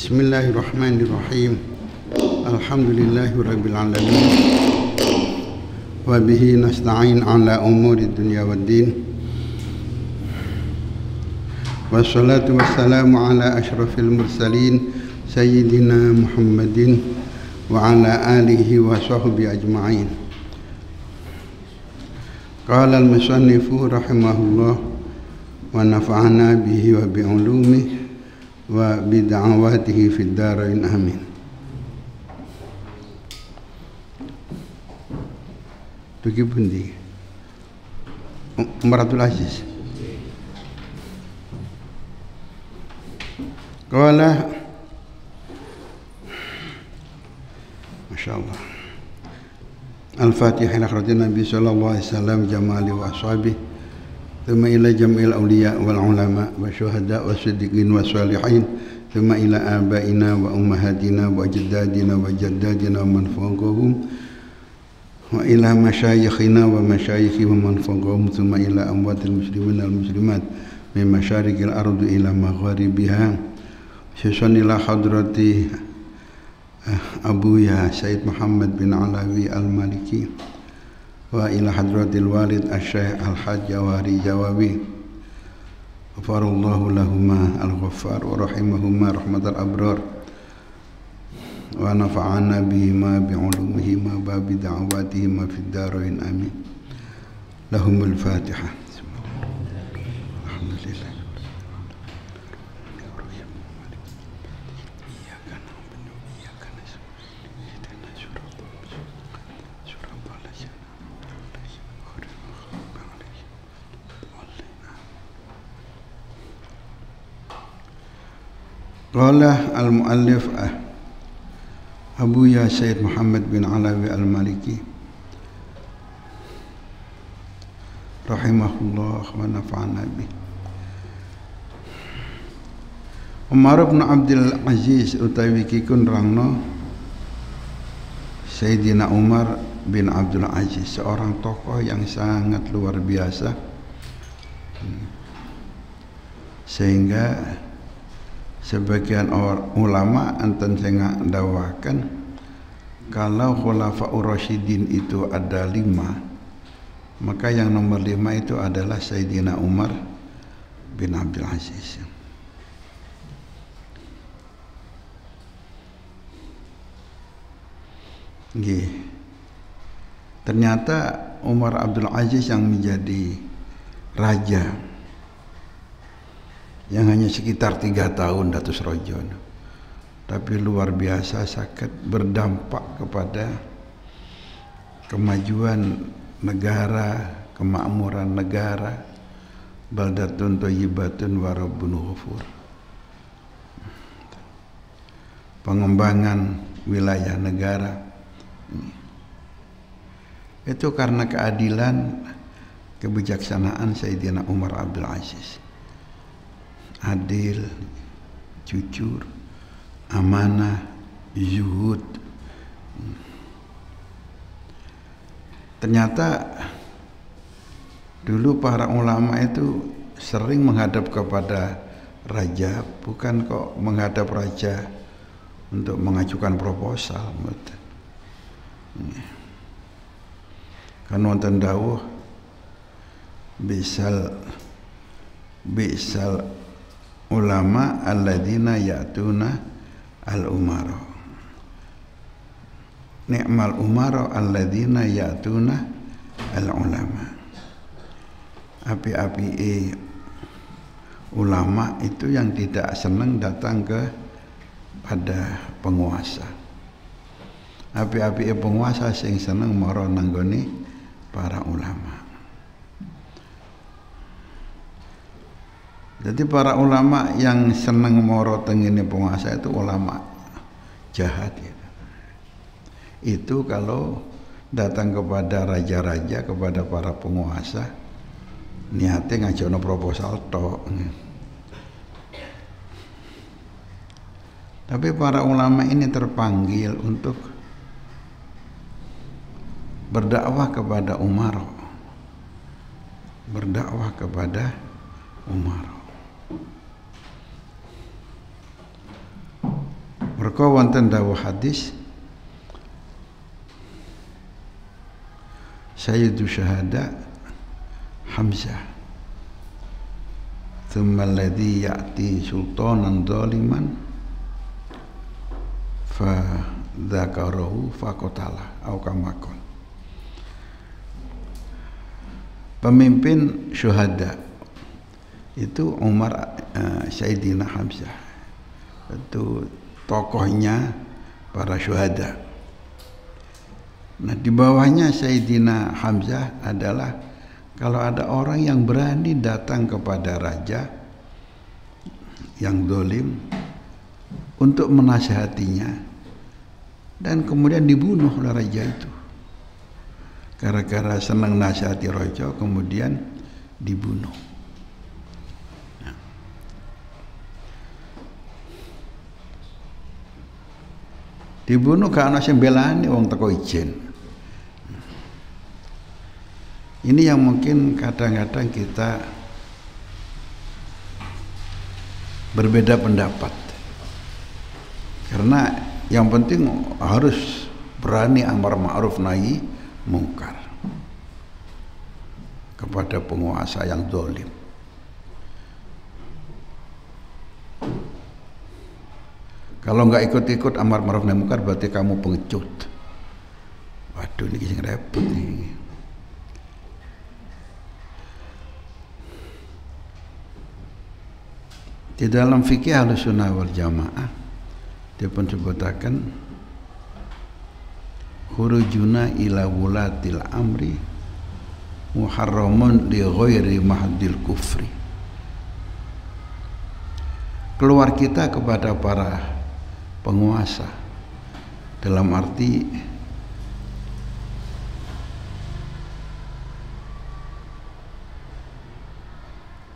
Bismillahirrahmanirrahim. Alhamdulillahirabbil alamin. Wa bihi nasta'in ala umuri dunya waddin. Wassalatu wassalamu ala asyrafil mursalin sayyidina Muhammadin wa ala alihi wa sahbihi ajma'in. Qala al-musannifu rahimahullah wa nafa'ana bihi wa bi'ulumihi wa bid'awatihi fid dharain amin. Tuki pundi Umar Abdul Aziz qala masyaallah al-fatihah ila kharatin nabi sallallahu alaihi wasallam jamali wa ashabihi ثم إلى جميع الأولياء والعلماء والشهداء والصديقين والصالحين ثم إلى آبائنا وأمهاتنا وأجدادنا وجدادنا ومن فوقهم وإلى مشايخنا ومشايخهم ومن فوقهم ثم إلى أموات المسلمين والمسلمات من مشارق الأرض إلى مغاربها خصوصا إلى حضرة أبويا سيد محمد بن علوي المالكي wa ila hadratil walid asy-syaikh al-hajj Jawari Jawawi ghafarallahu lahumma al-ghaffar wa rahimahumma rahmatal abrar wa nafa'ana bihima bi'ulumihima wa bid'awatihima fid dharain amin. Lahumul Fatihah. Qala al-muallif Abuya Sayyid Muhammad bin Alawi al-Maliki rahimahullah wa nafa'ana bih. Umar bin Abdul Aziz utawi kikun rangno Sayyidina Umar bin Abdul Aziz, seorang tokoh yang sangat luar biasa sehingga sebagian ulama enten sing ngdawakan kalau khulafaur rasyidin itu ada 5, maka yang nomor 5 itu adalah Sayyidina Umar bin Abdul Aziz. Nggih. Ternyata Umar Abdul Aziz yang menjadi raja yang hanya sekitar 3 tahun datus rojon, tapi luar biasa sakit berdampak kepada kemajuan negara, kemakmuran negara, baldatun thayyibatun wa rabbun ghafur, pengembangan wilayah negara. Itu karena keadilan, kebijaksanaan Sayyidina Umar Abdul Aziz. Adil, jujur, amanah, zuhud. Ternyata dulu para ulama itu sering menghadap kepada raja, bukan kok menghadap raja untuk mengajukan proposal. Kan wonten dawuh bisal ulama alladzina ya'tuna al-umara, ni'mal umara alladzina ya'tuna al-ulama. Api-api ulama itu yang tidak senang datang ke pada penguasa. Api-api penguasa sing seneng mara nanggone para ulama. Jadi para ulama yang senang moro tengene penguasa itu ulama jahat gitu. Itu kalau datang kepada raja-raja, kepada para penguasa, niatnya ngajono proposal tok. Tapi para ulama ini terpanggil untuk berdakwah kepada Umar. Berdakwah kepada Umar. Mereka wonten dawuh hadis Sayyidu syuhada Hamzah, thumma alladhi ya'ti sultanan zaliman fa dzakarahu faqatala au kama qala. Pemimpin syuhada itu Umar, Sayyidina Hamzah, itu tokohnya para syuhada. Nah, di bawahnya Sayyidina Hamzah adalah kalau ada orang yang berani datang kepada raja yang zalim untuk menasihatinya dan kemudian dibunuh oleh raja itu. Gara-gara senang nasihati raja kemudian dibunuh. Nah. Dibunuh karena sembelani wong teko ijen. Ini yang mungkin kadang-kadang kita berbeda pendapat. Karena yang penting harus berani amar ma'ruf nahi mungkar kepada penguasa yang zalim. Kalau nggak ikut-ikut amar ma'ruf nahi mungkar berarti kamu pengecut. Waduh, ini sing repot nih. Di dalam fikih Ahlussunnah wal Jamaah dipun sebutaken khurujuna ila wulatil amri muharramun li ghairi mahdil kufri. Keluar kita kepada para penguasa dalam arti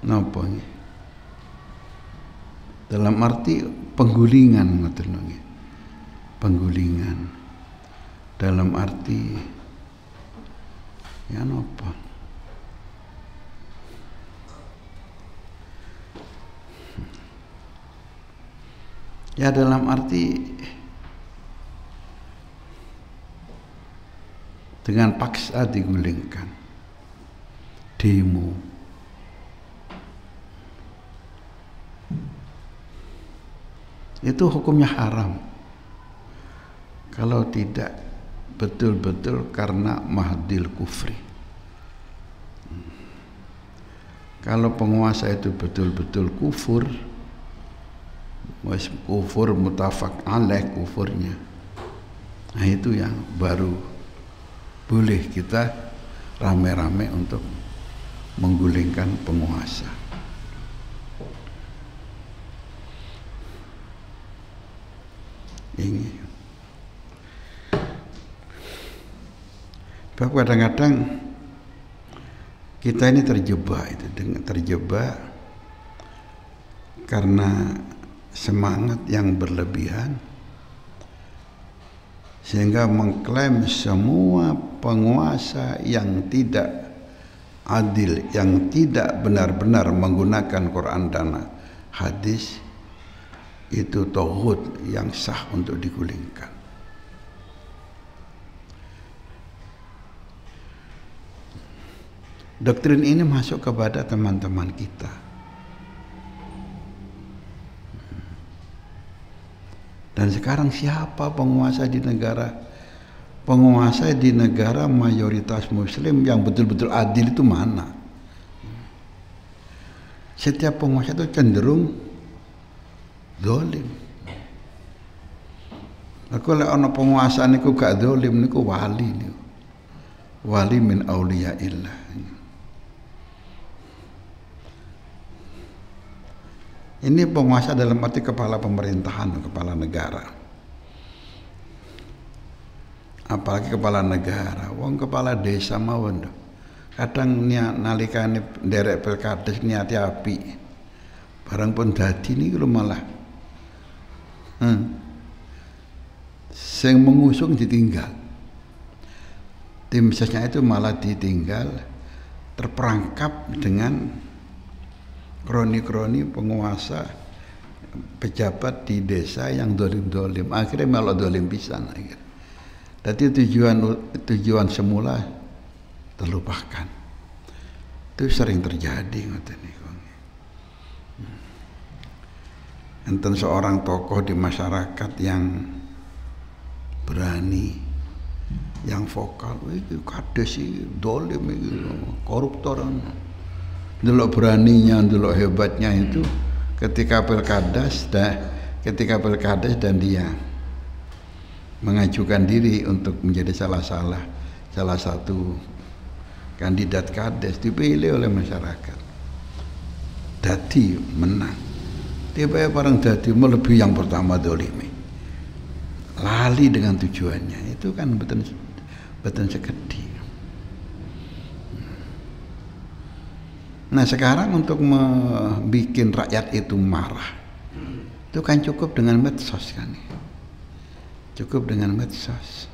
napa nggih? Dalam arti penggulingan, ngoten nggih. Penggulingan. Dalam arti ya napa? Ya dalam arti dengan paksa digulingkan. Demo. Itu hukumnya haram kalau tidak betul-betul karena mahdil kufri. Kalau penguasa itu betul-betul kufur, kufur mutafak alaih kufurnya, nah itu yang baru boleh kita rame-rame untuk menggulingkan penguasa. Ini bahwa kadang-kadang kita ini terjebak karena semangat yang berlebihan sehingga mengklaim semua penguasa yang tidak adil, yang tidak benar-benar menggunakan Quran dan hadis itu tauhid yang sah untuk digulingkan. Doktrin ini masuk kepada teman-teman kita. Dan sekarang siapa penguasa di negara? Penguasa di negara mayoritas muslim yang betul-betul adil itu mana? Setiap penguasa itu cenderung zalim. Aku lek ana penguasa niku gak zalim niku wali niku. Wali min auliyaillah. Ini penguasa dalam arti kepala pemerintahan, kepala negara. Apalagi kepala negara, wong kepala desa mawon. Kadang nalikane nderek pilkades niati api. Barang pun dadi niku malah sing mengusung ditinggal. Tim sesnya itu malah ditinggal, terperangkap dengan kroni-kroni penguasa pejabat di desa yang dolim-dolim, akhirnya malah dolim pisan akhirnya. Jadi tujuan semula terlupakan. Itu sering terjadi ngoten niku. Enten seorang tokoh di masyarakat yang berani, yang vokal, iki kades iki dolim iki, koruptor. Delok beraninya, delok hebatnya itu ketika pilkades dan dia mengajukan diri untuk menjadi salah satu kandidat kades, dipilih oleh masyarakat, dadi menang. Tiba-tiba barang dadi melebihi yang pertama dolimi, lali dengan tujuannya, itu kan betul sekedhi. Nah sekarang untuk membuat rakyat itu marah, itu kan cukup dengan medsos kan, cukup dengan medsos.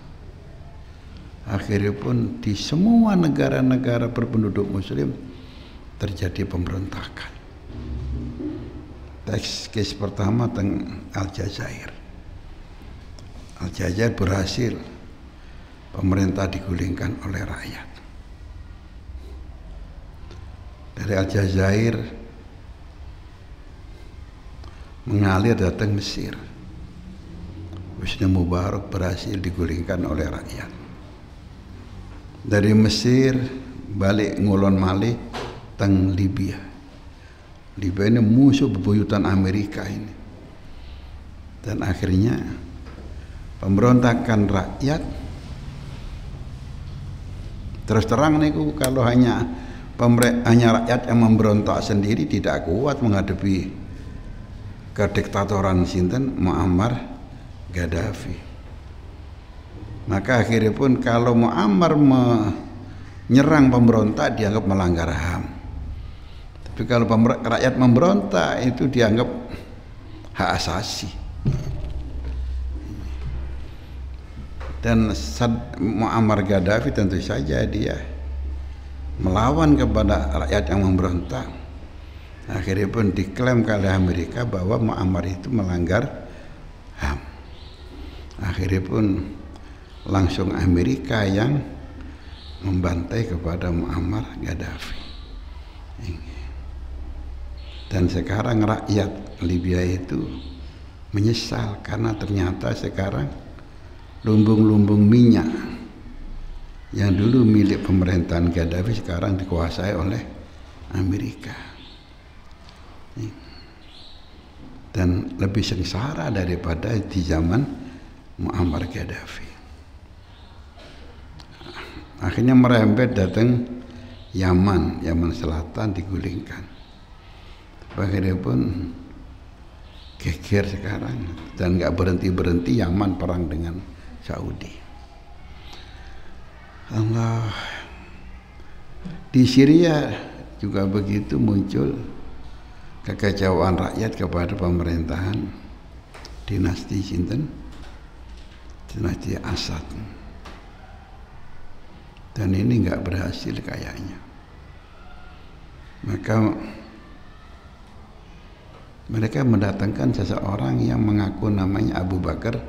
Akhirnya pun di semua negara-negara berpenduduk muslim terjadi pemberontakan. Case pertama tentang Aljazair. Aljazair berhasil, pemerintah digulingkan oleh rakyat. Dari Aljazair mengalir datang Mesir. Husni Mubarak berhasil digulingkan oleh rakyat. Dari Mesir balik ngulon malih teng Libya. Libya ini musuh bebuyutan Amerika ini. Dan akhirnya pemberontakan rakyat, terus terang niku kalau hanya rakyat yang memberontak sendiri tidak kuat menghadapi kediktatoran sinten Muammar Gaddafi. Maka akhirnya pun kalau Muammar menyerang pemberontak dianggap melanggar HAM. Tapi kalau rakyat memberontak itu dianggap hak asasi. Dan Muammar Gaddafi tentu saja dia melawan kepada rakyat yang memberontak. Akhirnya pun diklaim oleh Amerika bahwa Muammar itu melanggar HAM. Akhirnya pun langsung Amerika yang membantai kepada Muammar Gaddafi. Dan sekarang rakyat Libya itu menyesal karena ternyata sekarang lumbung-lumbung minyak yang dulu milik pemerintahan Gaddafi sekarang dikuasai oleh Amerika. Dan lebih sengsara daripada di zaman Muammar Gaddafi. Akhirnya merembet datang Yaman Selatan digulingkan. Akhirnya pun geger sekarang dan nggak berhenti Yaman perang dengan Saudi. Allah. Di Syria juga begitu muncul kekecewaan rakyat kepada pemerintahan dinasti sinten, dinasti Assad. Dan ini nggak berhasil kayaknya. Maka mereka mendatangkan seseorang yang mengaku namanya Abu Bakar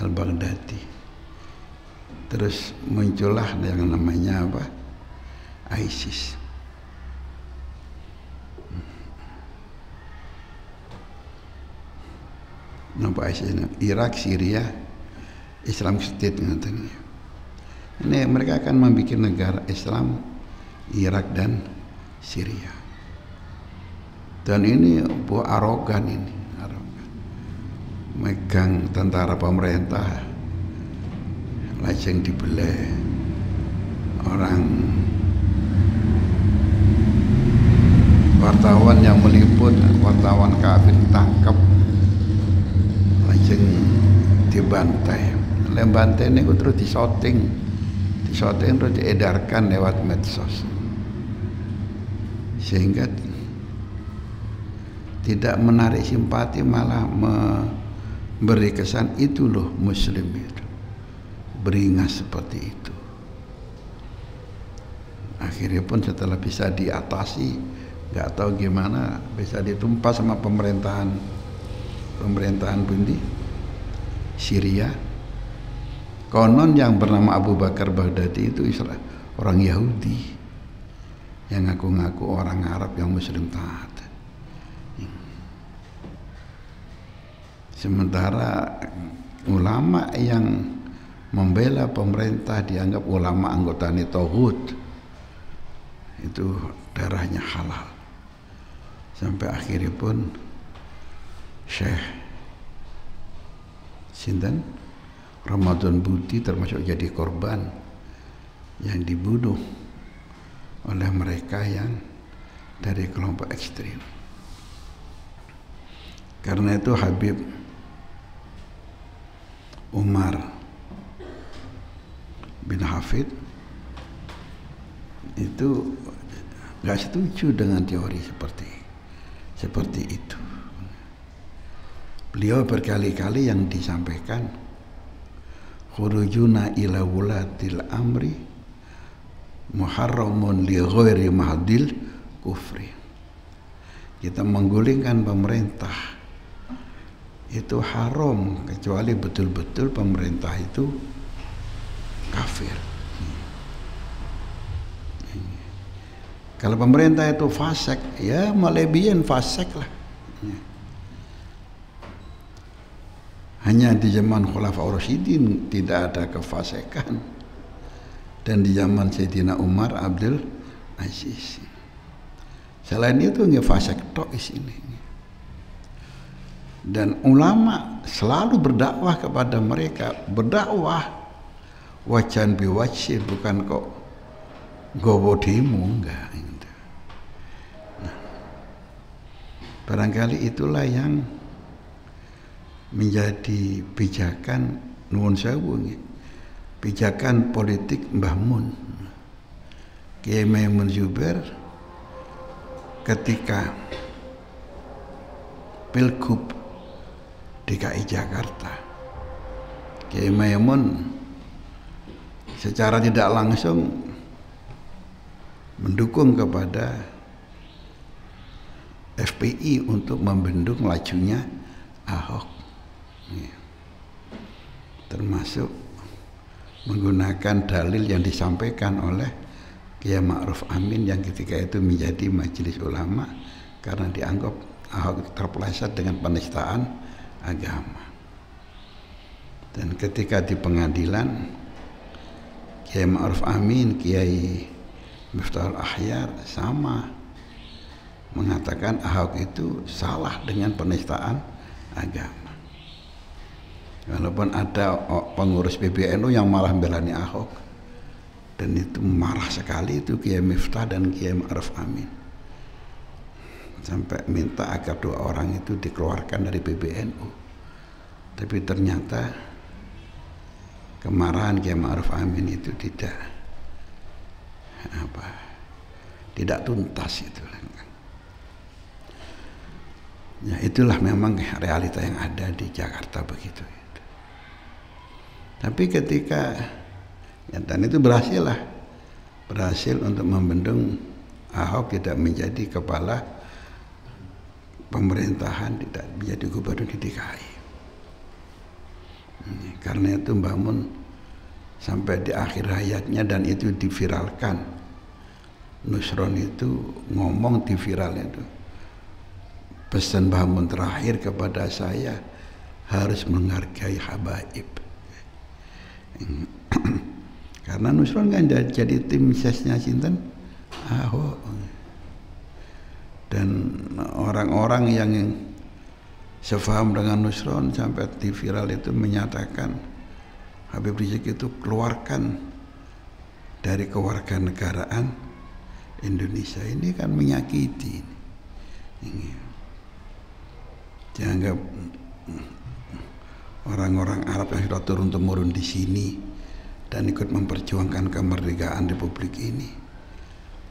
al-Baghdadi. Terus muncullah yang namanya apa? ISIS. Nampak ISIS? Irak, Syria, Islam State katanya. Ini mereka akan membuat negara Islam Irak dan Syria. Dan ini buah arogan ini, megang tentara pemerintah, lajeng dibelah orang wartawan yang meliput, wartawan kafir tangkap, lajeng dibantai. Lembantai ini terus disoting terus diedarkan lewat medsos, sehingga tidak menarik simpati, malah memberi kesan itu loh muslim itu beringas seperti itu. Akhirnya pun setelah bisa diatasi, nggak tahu gimana bisa ditumpas sama pemerintahan pemerintahan pundi Syria. Konon yang bernama Abu Bakar Baghdadi itu orang Yahudi yang ngaku-ngaku orang Arab yang Muslim taat. Sementara ulama yang membela pemerintah dianggap ulama anggota Tauhid, itu darahnya halal. Sampai akhirnya pun Syekh Sinten Ramadan Budi termasuk jadi korban yang dibunuh oleh mereka yang dari kelompok ekstrim. Karena itu Habib Umar bin Hafid itu gak setuju dengan teori seperti itu. Beliau berkali-kali yang disampaikan, khurujuna ila wulatil amri muharramun li ghairi mahdil kufri. Kita menggulingkan pemerintah itu haram kecuali betul-betul pemerintah itu kafir. Kalau pemerintah itu fasik, ya malebian fasik lah. Hanya di zaman Khulafaur Rasyidin tidak ada kefasikan, dan di zaman Sayyidina Umar Abdul Aziz. Selain itu nggak fasik tok di sini. Dan ulama selalu berdakwah kepada mereka, berdakwah wajan biwajib, bukan kok gowo demo, enggak. Nah, barangkali itulah yang menjadi pijakan nuwun sewu, pijakan politik Mbah Mun, Kiai Maimun Zubair ketika Pilgub DKI Jakarta. Kiai Maimun secara tidak langsung mendukung kepada FPI untuk membendung lajunya Ahok, termasuk menggunakan dalil yang disampaikan oleh Kiai Ma'ruf Amin yang ketika itu menjadi majelis ulama karena dianggap Ahok terpeleset dengan penistaan agama. Dan ketika di pengadilan, Kiai Ma'ruf Amin, Kiai Miftahul Ahyar sama mengatakan Ahok itu salah dengan penistaan agama. Walaupun ada pengurus PBNU yang malah membelani Ahok, dan itu marah sekali itu Kiai Miftah dan Kiai Ma'ruf Amin, sampai minta agar dua orang itu dikeluarkan dari PBNU. Tapi ternyata kemarahan Kiai Ma'ruf Amin itu tidak tuntas itu. Ya itulah memang realita yang ada di Jakarta begitu. Tapi ketika dan itu berhasil untuk membendung Ahok tidak menjadi kepala pemerintahan, tidak menjadi gubernur di DKI. Karena itu Mbah Mun sampai di akhir hayatnya, dan itu diviralkan, Nusron itu ngomong di viral itu, pesan Mbah Mun terakhir kepada saya harus menghargai habaib. Karena Nusron kan jadi tim sesnya Sinten Ahok, dan orang-orang yang sefaham dengan Nusron sampai di viral itu menyatakan Habib Rizik itu keluarkan dari kewarganegaraan Indonesia. Ini kan menyakiti. Ini dianggap orang-orang Arab yang sudah turun-temurun di sini dan ikut memperjuangkan kemerdekaan Republik ini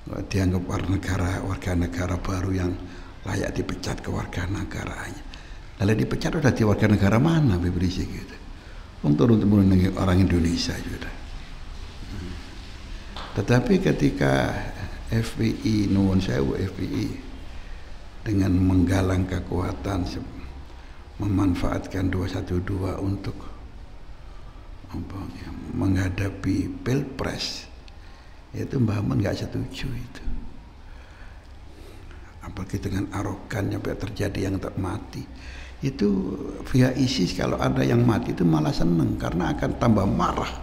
dianggap warga negara baru yang layak dipecat kewarganegaraannya. Lalu dipecat udah di warga negara mana Habib Rizik gitu? Turun-temurun orang Indonesia juga. Tetapi ketika FPI nuwun sewu FPI dengan menggalang kekuatan memanfaatkan 212 untuk menghadapi pilpres, itu Mbah Mun nggak setuju itu. Apalagi dengan arogan sampai terjadi yang tak mati. Itu via ISIS kalau ada yang mati itu malah seneng karena akan tambah marah.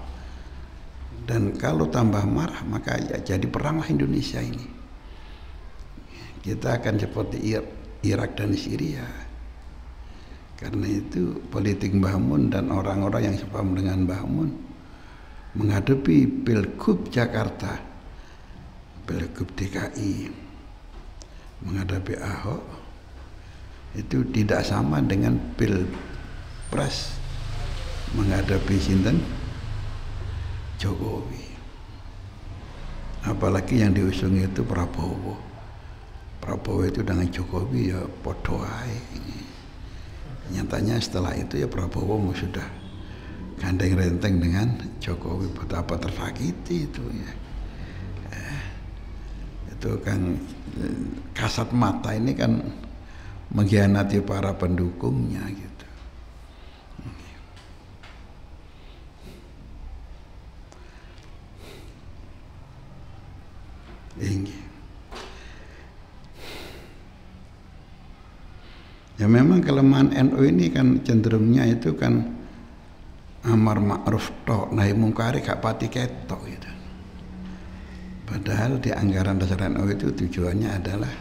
Dan kalau tambah marah maka ya jadi peranglah Indonesia ini. Kita akan seperti Irak dan Syria. Karena itu politik Mbah Mun dan orang-orang yang sepaham dengan Mbah Mun menghadapi Pilgub Jakarta, Pilgub DKI, menghadapi Ahok itu tidak sama dengan Pilpres menghadapi sinten Jokowi. Apalagi yang diusung itu Prabowo. Prabowo itu dengan Jokowi ya podo ae. Nyatanya setelah itu ya Prabowo sudah gandeng renteng dengan Jokowi, betapa tersakiti itu ya. Itu kan kasat mata ini kan mengkhianati para pendukungnya gitu. Ini. Ya memang kelemahan NU ini kan cenderungnya itu kan amar ma'ruf tok, nahi mungkar gak pati ketok gitu. Padahal di anggaran dasar NU itu tujuannya adalah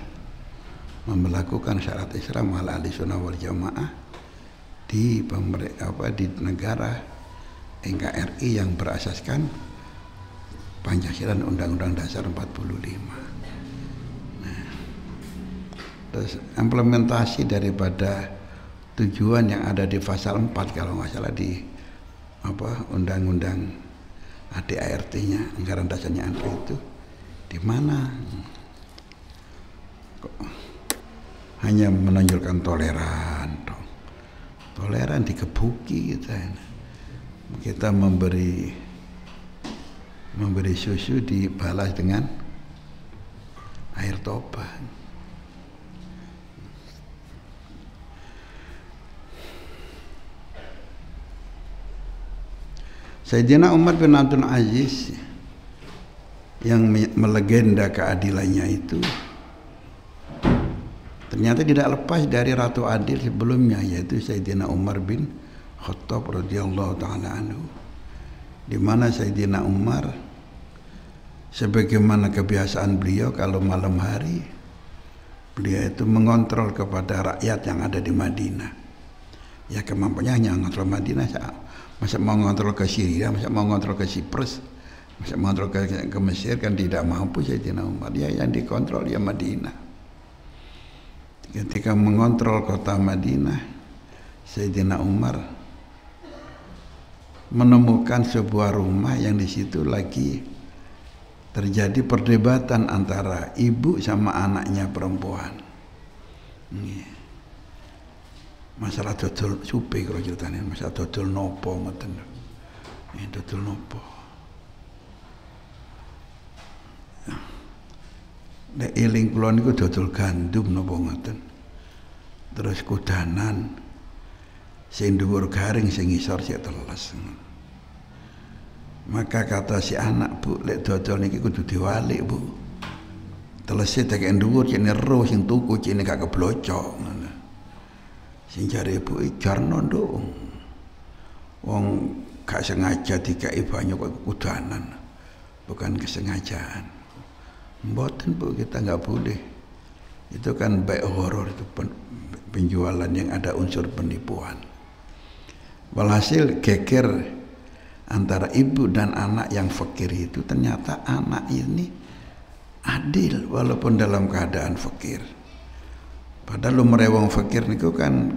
memberlakukan syarat Islam ala ahli sunnah wal jamaah di di negara NKRI yang berasaskan Pancasila dan Undang-Undang Dasar 45. Terus implementasi daripada tujuan yang ada di pasal 4 kalau nggak salah di undang-undang ADART-nya, anggaran dasarnya NU itu di mana? Kok hanya menonjolkan toleran dikebuki kita memberi susu dibalas dengan air toba. Sayyidina Umar bin Abdul Aziz yang melegenda keadilannya itu ternyata tidak lepas dari Ratu Adil sebelumnya, yaitu Sayyidina Umar bin Khattab radhiyallahu taala anhu, di mana Sayyidina Umar sebagaimana kebiasaan beliau kalau malam hari beliau itu mengontrol kepada rakyat yang ada di Madinah. Ya kemampuannya hanya mengontrol Madinah. Masa mau ngontrol ke Syria, masa mau ngontrol ke Cyprus, masa mau ngontrol ke Mesir kan tidak mampu Sayyidina Umar. Ya yang dikontrol ya Madinah. Ketika mengontrol kota Madinah, Sayyidina Umar menemukan sebuah rumah yang di situ lagi terjadi perdebatan antara ibu sama anaknya perempuan. Masalah dodol supe kalau ceritanya, masalah dodol nopo ngoten. Dodol nopo. Nek eling kula niku dodol gandum nopo ngoten. Terus kudanan sing dhuwur garing sing ngisor sik teles. Maka kata si anak, Bu, lek dodol niki kudu diwalik, Bu. Telese tekek dhuwur jene ero sing tuku jene gak keblocok. Sing jare ibu jarno nduk. Wong gak sengaja dikai banyu kok kudanan. Bukan kesengajaan. Mboten Bu, kita nggak boleh. Itu kan baik horor, itu penjualan yang ada unsur penipuan. Walhasil geger antara ibu dan anak yang fakir itu, ternyata anak ini adil walaupun dalam keadaan fakir. Padahal merewong fakir niku kan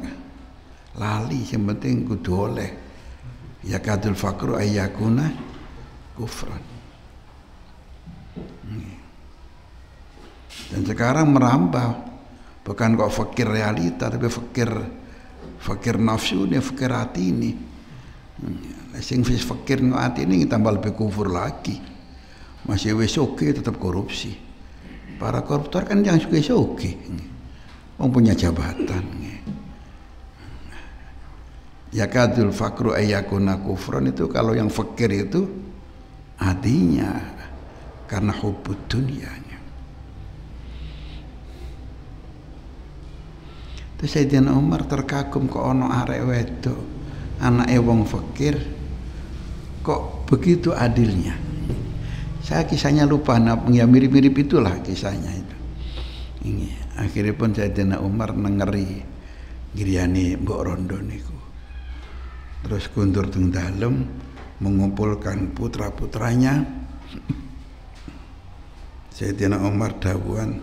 lali, yang penting kudu oleh. Ya kadul fakru ayyakuna kufran. Dan sekarang merambah, bukan kok fakir realita, tapi fakir nafsu ini, fakir hati ini. Sing fakir nggak hati ini tambah lebih kufur lagi. Masih wesoke tetap korupsi. Para koruptor kan yang suka soke. Punya jabatan. yakadul fakru ayyakuna kufron, itu kalau yang fakir itu artinya karena hubud dunianya. Terus Sayyidina Umar terkagum kok ono arek wedok anake wong fakir kok begitu adilnya. Saya kisahnya lupa, ya mirip-mirip itulah kisahnya itu. Ini akhirnya pun Sayyidina Umar nengeri griyane mbok rondo niku. Terus kundur teng dalem mengumpulkan putra-putranya. Sayyidina Umar dawuhan,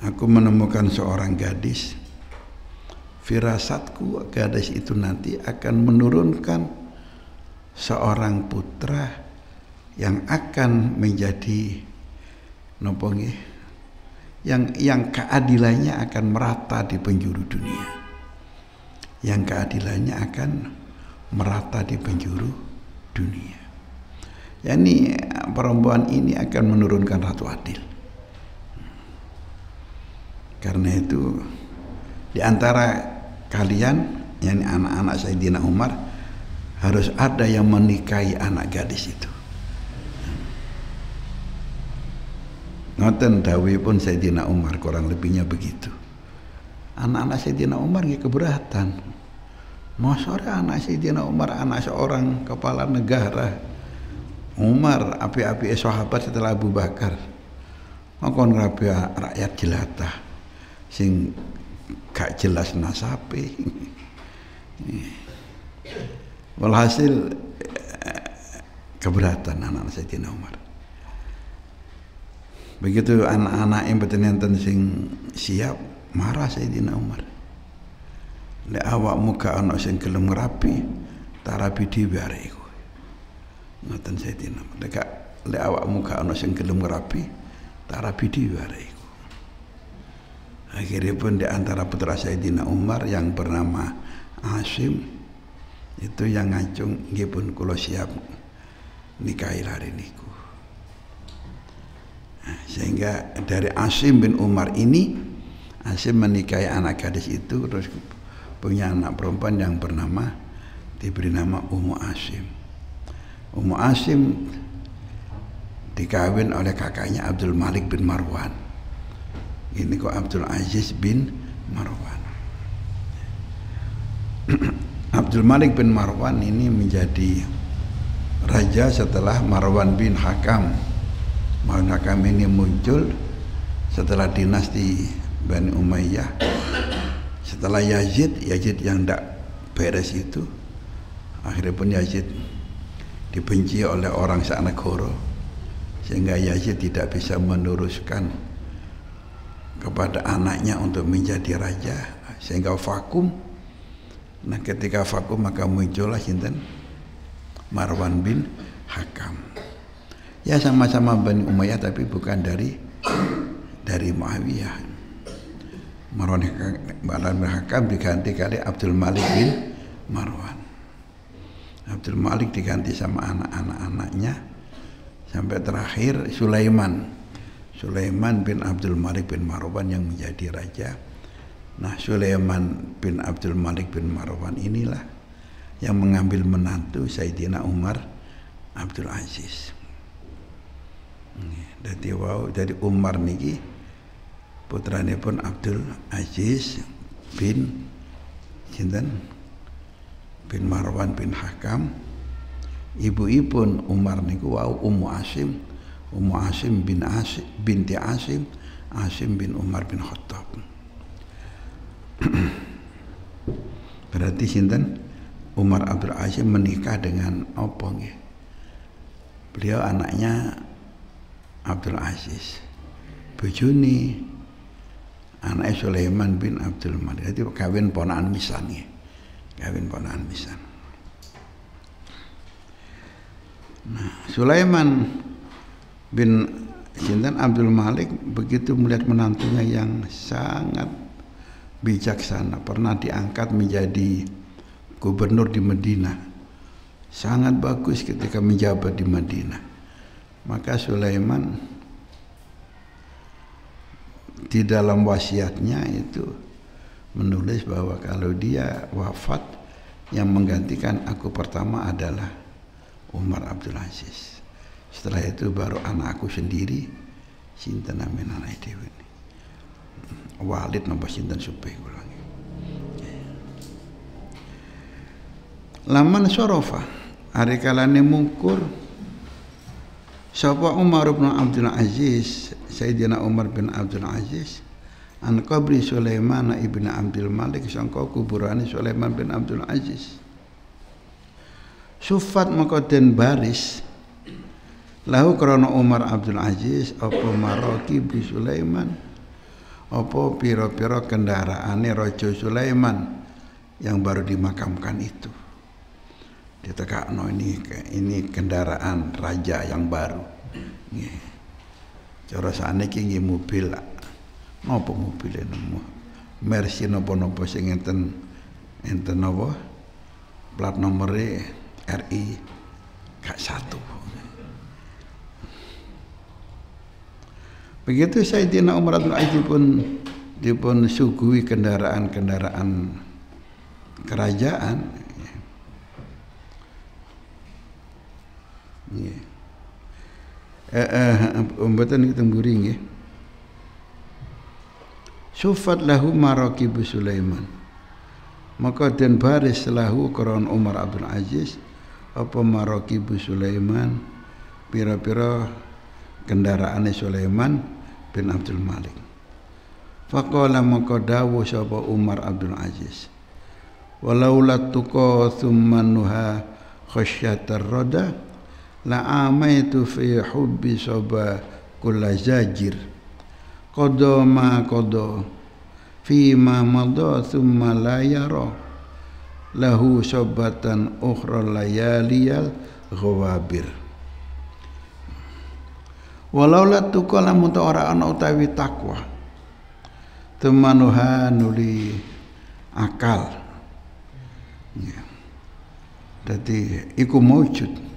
aku menemukan seorang gadis. Firasatku gadis itu nanti akan menurunkan seorang putra yang akan menjadi nopo nggih, yang keadilannya akan merata di penjuru dunia. Yang keadilannya akan merata di penjuru dunia. Yani perempuan ini akan menurunkan ratu adil. Karena itu di antara kalian, yani anak-anak Sayyidina Umar, harus ada yang menikahi anak gadis itu. Ngoten dawuhipun Sayyidina Umar, kurang lebihnya begitu. Anak-anak Sayyidina Umar nggih keberatan. Mosore anak Sayyidina Umar anak seorang kepala negara. Umar api-api sahabat setelah Abu Bakar. Ngkon kabeh rakyat jelata sing gak jelas nasabe. Walhasil keberatan anak Sayyidina Umar. Begitu anak-anak yang betul-betul sing siap, marah Sayyidina Umar. Lek awakmu gak ana sing gelem ngrapi, tak rapi dhewe arek iku. Ngoten Sayyidina Umar. Lek awakmu gak ana sing gelem ngrapi, tak rapi dhewe arek iku. Akhirnya pun di antara putra Sayyidina Umar yang bernama Asim itu yang ngacung nggih pun kula siap nikahi hari niku. Sehingga dari Asim bin Umar ini, Asim menikahi anak gadis itu, terus punya anak perempuan yang bernama, diberi nama Ummu Asim. Ummu Asim dikawin oleh kakaknya Abdul Malik bin Marwan. Ini kok Abdul Aziz bin Marwan. Abdul Malik bin Marwan ini menjadi raja setelah Marwan bin Hakam. Marwan Hakam ini muncul setelah dinasti Bani Umayyah. Setelah Yazid yang tidak beres itu, akhirnya pun Yazid dibenci oleh orang sanegara, sehingga Yazid tidak bisa meneruskan kepada anaknya untuk menjadi raja, sehingga vakum. Nah ketika vakum maka muncullah sinten Marwan bin Hakam. Ya sama-sama Bani Umayyah tapi bukan dari Muawiyah. Marwan bin Hakam diganti kali Abdul Malik bin Marwan. Abdul Malik diganti sama anak-anaknya sampai terakhir Sulaiman bin Abdul Malik bin Marwan yang menjadi raja. Nah Sulaiman bin Abdul Malik bin Marwan inilah yang mengambil menantu Sayyidina Umar Abdul Aziz. Dari Umar niki putrane pun Abdul Aziz bin Marwan bin Hakam. Ibu-ibu Umar niku wau Ummu Asim binti Asim bin Umar bin Khattab. Berarti sinten Umar Abdul Aziz menikah dengan apa nggih? Beliau anaknya Abdul Aziz. Bojone anaknya Sulaiman bin Abdul Malik. Itu kawin ponakan misan nggih. Kawin ponakan misan. Nah, Sulaiman bin Abdul Malik begitu melihat menantunya yang sangat bijaksana, pernah diangkat menjadi gubernur di Madinah, sangat bagus ketika menjabat di Madinah. Maka Sulaiman di dalam wasiatnya itu menulis bahwa kalau dia wafat Yang menggantikan aku pertama adalah Umar Abdul Aziz. Setelah itu baru anak aku sendiri, sinten amin anak dewi ini. Walid napa sinten supaya kula. Laman sorofa hari kalane mungkur sapa Umar bin Abdul Aziz, Sayyidina Umar bin Abdul Aziz an qabri Sulaiman ibn Abdul Malik sangka kuburane Sulaiman bin Abdul Aziz. Sufat maka den baris lahu krana Umar Abdul Aziz apa maraqib Sulaiman, apa pira-pira kendaraane Raja Sulaiman yang baru dimakamkan itu. Ditekakno ini kendaraan raja yang baru. Nggih. Cara saniki nggih mobil. Napa mobil nemu? Mercy napa-napa sing enten napa? Plat nomere RI K1. Begitu Sayyidina Umar bin Aziz dipun suguhi kendaraan-kendaraan kerajaan. Nggih. Mboten kita mburi nggih. Sufat lahu maraqib Sulaiman. Maka den baris lahu kron Umar Abdul Aziz apa maraqib Sulaiman pira-pira kendaraane Sulaiman bin Abdul Malik. Faqala maka dawuh sapa Umar Abdul Aziz. Walaula tuqa thumma nuha khasyatar rada la amaitu fi hubbi soba kulla zajir qada ma qada fi ma madha thumma la yara lahu sobatan ukhra layaliyal ghawabir. Walau la tuqa lamun ora ana utawi takwa temanuha nuli akal ya. Jadi iku mewujud.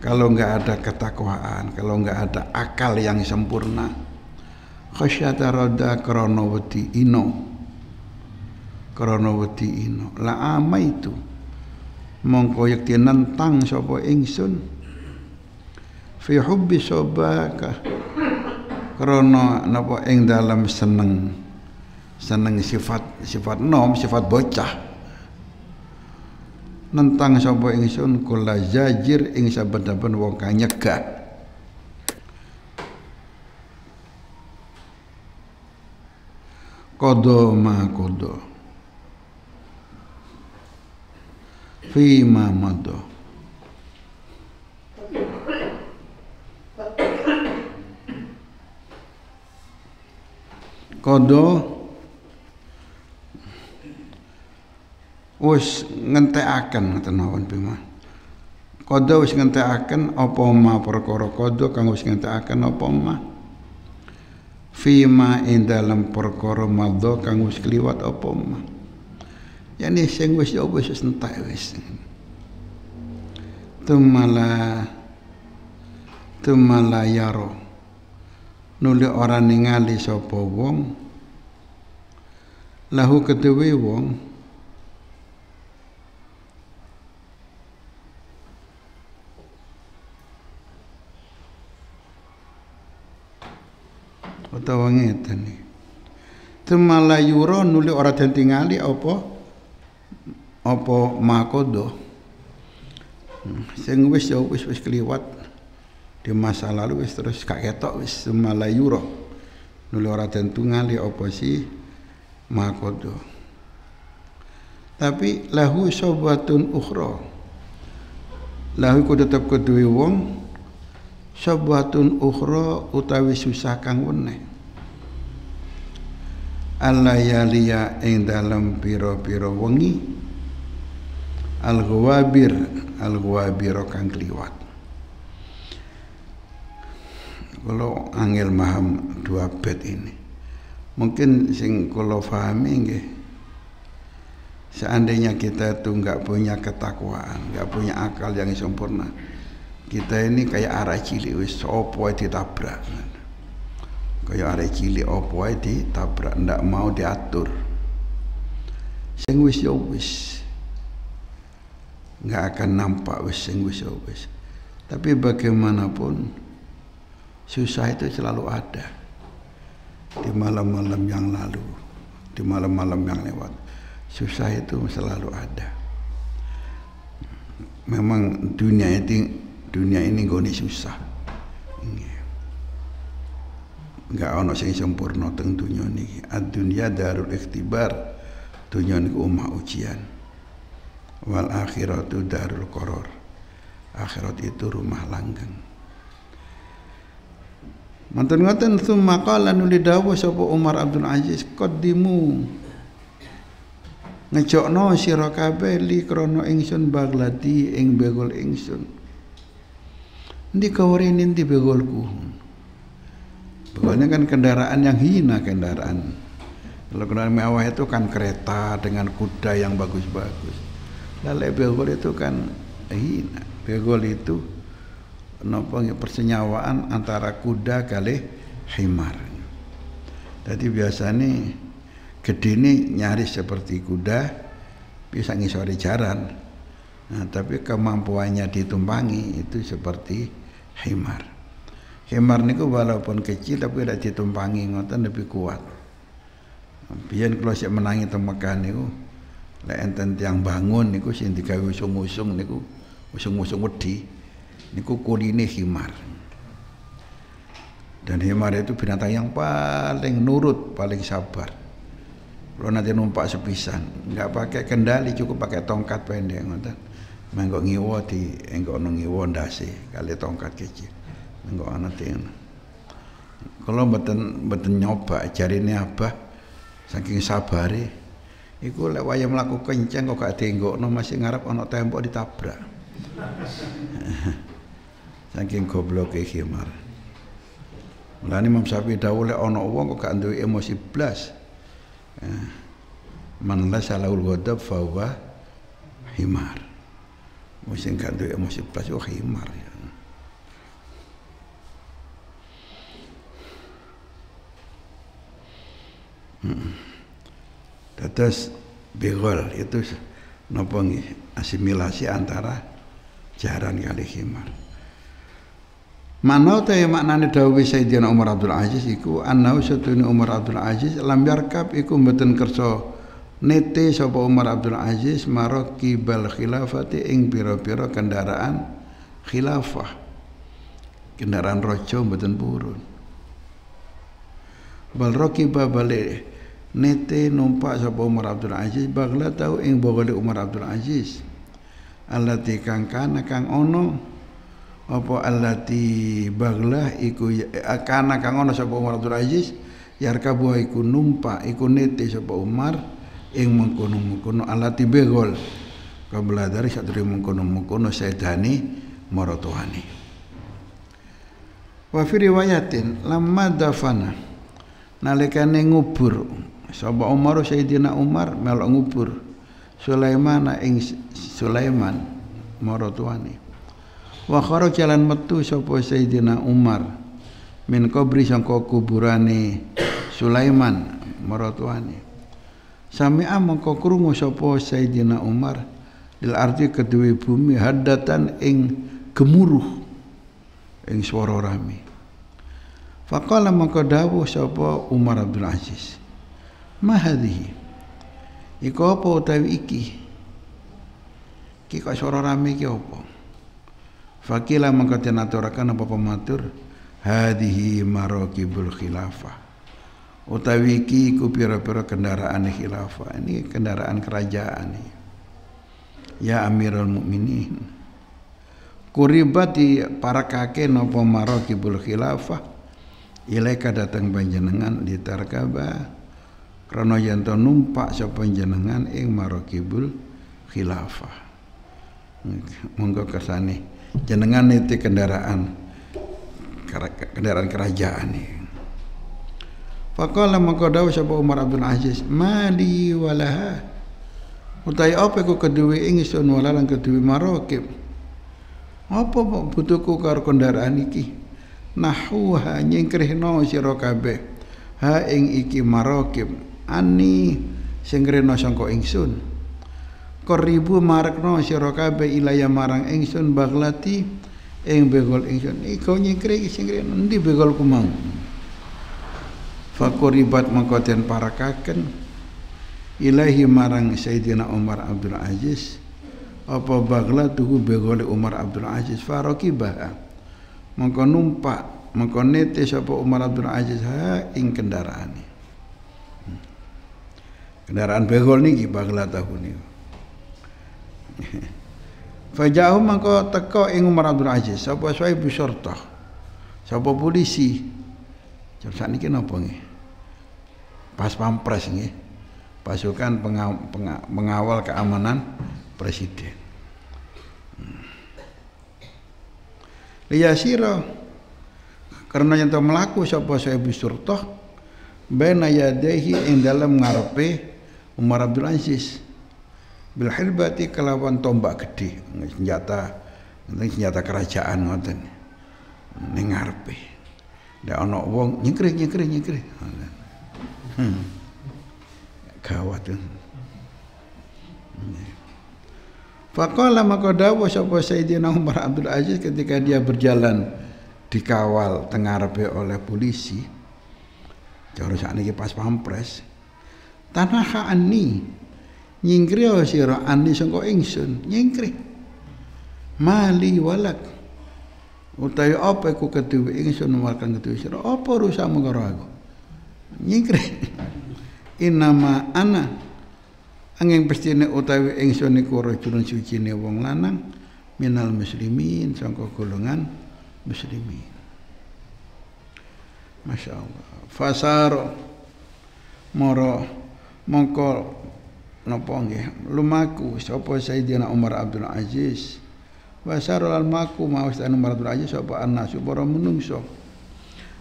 Kalau enggak ada ketakwaan, kalau enggak ada akal yang sempurna, khasyata rada krana wedi ino, la ama itu mongko yekti nentang sapa ingsun fi hubbi sobaka krana napa ing dalam seneng sifat nom, sifat bocah. Nentang sapa ingsun kula zajir ing saben-saben wong kang nyegah. Qada ma qada fi ma madha. Qada wis ngentekaken ngoten mawon bima. Qada wis ngentekaken apa ma perkara qada kang wis ngentekaken apa ma fima ing dalam perkara madha kang wis kliwat apa ma. Yani sing wis entek wis. Tumala yaro nuli ora ningali sapa wong lahu kedewe wong utawa ngeten iki. Temalayura nuli ora den tingali apa makodo. Sing wis kliwat di masa lalu wis terus gak ketok wis temalayura. Nuli ora den tingali apa si makodo. Tapi lahu sobatun ukhra. Lahu ku tetep keduwe wong sobatun ukhra utawi susah kang weneh. Alayaliya ing dalam pira-pira wengi al-ghawabir kang kliwat. Kalau angel maham dua bait ini mungkin sing kula pahami nggih, seandainya kita itu enggak punya ketakwaan, enggak punya akal yang sempurna, kita ini kayak arah cilik wis opo ae ditabrak. Kayak arah cilik opo ae ditabrak, ndak mau diatur. Sing wis ya wis. nggak akan nampak wis. Tapi bagaimanapun susah itu selalu ada di malam-malam yang lalu, di malam-malam yang lewat. Susah itu selalu ada. Memang dunia ini gone susah. Enggak ono sing sempurna teng dunya niki. Ad-dunya darul ikhtibar. Dunya niku omah ujian. Wal akhiratu darul qaror. Akhirat itu rumah langgeng. Manten ngoten summa qala nuli dawuh sapa Umar Abdul Aziz, qaddimu ngejokno sira kabeh li krana ingsun baglati ing begol ingsun. Ndi kawrene ndi begolku? Begolnya kan kendaraan yang hina, kendaraan. Kalau kendaraan mewah itu kan kereta dengan kuda yang bagus-bagus. Lalu begol itu kan hina. Begol itu napa persenyawaan antara kuda kali himar. Jadi biasanya gedene nyaris seperti kuda, bisa ngisori jaran. Nah, tapi kemampuannya ditumpangi itu seperti himar. Himar niku walaupun kecil tapi tidak ditumpangi ngoten lebih kuat. Biyen kula sik menangi teng Mekah niku, lek enten tiyang bangun niku sing digawe usung-usung niku, usung-usung wedi. Niku kuline himar. Dan himar itu binatang yang paling nurut, paling sabar. Kalau nanti numpak sepisan, nggak pakai kendali, cukup pakai tongkat pendek ngoten. Mengko ngiwo di engko ono ngiwo ndase kali tongkat kecil. Mengko ana ten. Kalau mboten nyoba jarine Abah saking sabare iku lek wayah mlaku kenceng kok gak dienggokno masih ngarep ana tembok ditabrak. Saking gobloke khimar. Mulane Imam Syafi'i dawuh lek ana wong kok gak duwe emosi blas. Man la salaul ghadab fa huwa himar. Mesti gak duwe emosi blas kok himar ya. Terus begol itu napa nggih asimilasi antara jaran kali himar. Mana ta maknane dawuh Sayyidina Umar Abdul Aziz iku annahu satune Umar Abdul Aziz lam yarkab iku mboten kersa nete sapa Umar Abdul Aziz maraqibal khilafati ing pira-pira kendaraan khilafah. Kendaraan raja mboten purun. Bal raqiba balik nete numpak sapa Umar Abdul Aziz bagla tau ing bogole Umar Abdul Aziz allati kang kana kang ono apa allati bagla iku kana kang ono sapa Umar Abdul Aziz yarkabu iku numpak iku nete sapa Umar ing mengkono-mengkono allati begol kabla dari sadure mengkono-mengkono sedani maratuhani wa fi riwayatin lamma dafana nalikane ngubur sapa Umar Sayyidina Umar melok ngubur Sulaiman ing Sulaiman maratuane wa kharaja lan metu sapa Sayyidina Umar min qabri sangka kuburane Sulaiman maratuane sami'a mongko krungu sapa Sayyidina Umar lil ardi kedue bumi haddatan ing gemuruh ing swara rame faqala mongko dawuh sapa Umar Abdul Aziz ma hadhihi iku apa utawi iki kok swara rame iki apa fakila mongko denaturaken apa pematur hadhihi maraqibul khilafah utawi iki iku pira-pira kendaraan khilafah ini kendaraan kerajaan ya Amirul Mukminin kuribati para kake napa maraqibul khilafah ilaika datang panjenengan ditarkaba krana yen to numpak sapa panjenengan ing maraqibul khilafah monggo kersane jenengan niti kendaraan kerajaan iki faqala mongko dawuh sapa Umar Abdul Aziz mali walaha utai apa ku kedue ingsun walalan kedue maraqib apa butuhku karo kendaraan iki nahwa nyingkrihno sira kabeh ha ing iki maraqib ani sing rena sangka ingsun Qaribu marakno sira kabeh ilaya marang ingsun baglati ing begol ingsun. Iko nyingkre sing endi begolku mau. Faquribat mangko den parakaken ilahi marang Sayyidina Umar Abdul Aziz apa baglatuhu begol Umar Abdul Aziz faraqibah mangko numpak mangko nete sapa Umar Abdul Aziz ha ing kendaraane. Kendaraan begol niki baglatahu niku. Fajahu mangko teko ing Umar Abdul Aziz sapa Suaibu Syartah sapa polisi sak niki napa nggih pas pampres nggih pasukan pengawal keamanan presiden liyasira karena yang melaku sapa Suaibu Syartah baina yadayhi ing dalem ngarepe Umar Abdul Aziz bil hirbati kelawan tombak gede senjata kerajaan ngoten ning ngarepe ndak ana wong nyengkring gawat faqala maka dawuh sapa Sayyidina Umar Abdul Aziz ketika dia berjalan dikawal tengarepe oleh polisi cara sakniki pas pampres tanaha anni nyingkri sira ani sangka ingsun nyingkri mali walak utawi apa iku keduwe ingsun marang keduwe sira apa urusanmu karo aku nyingkri inama ana angin pestine utawi ingsun iku rajulun sucine wong lanang minal muslimin sangka golongan muslimin masyaallah fasaro moro mongko napa nggih lumaku sapa Sayyidina Umar Abdul Aziz wa sarul maku mau Sayyidina Umar Abdul Aziz sapa annasu para menungso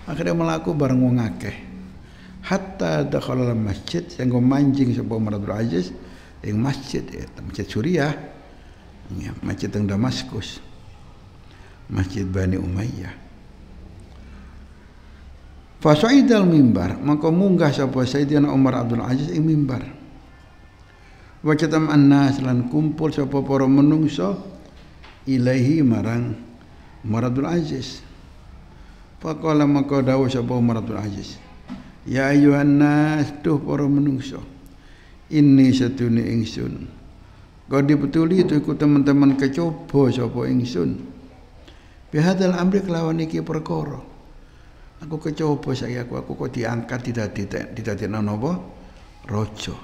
akhirnya melaku bareng wong akeh hatta dakhala masjid sehingga manjing sapa Umar Abdul Aziz ing masjid masjid Suriah masjid teng Damaskus masjid Bani Umayyah fa sa'idal mimbar maka munggah sapa Sayyidina Umar Abdul Aziz ing mimbar wajatam annas lan kumpul sapa para menungso ilahi marang Umar Abdul Aziz faqala maka dawuh sapa Umar Abdul Aziz ya ayuhan nas tuh para menungso ini satune ingsun kau dibetuli itu ikut teman-teman kecoba sapa ingsun bihadal amri kelawan iki perkara aku kecoba saya aku kok diangkat didadekno napa raja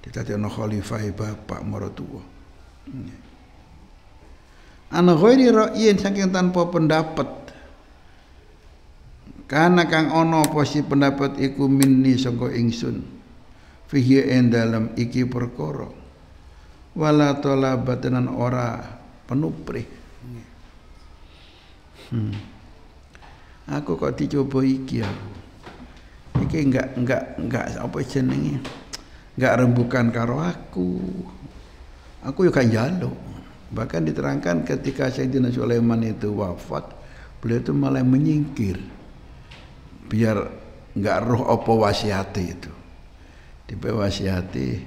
ditadekno khalifah bapak maratuwa ana ghairi ra'yin saking tanpa pendapat kana kang ana apa si pendapat iku minni sangka ingsun fihi ing dalem iki perkara wala talabatan ora penuprih aku kok dicoba iki aku iki enggak apa jenenge enggak rembukan karo aku yo gak njaluk bahkan diterangkan ketika Sayyidina Sulaiman itu wafat beliau itu malah menyingkir biar enggak roh apa wasiate itu tipe wasiate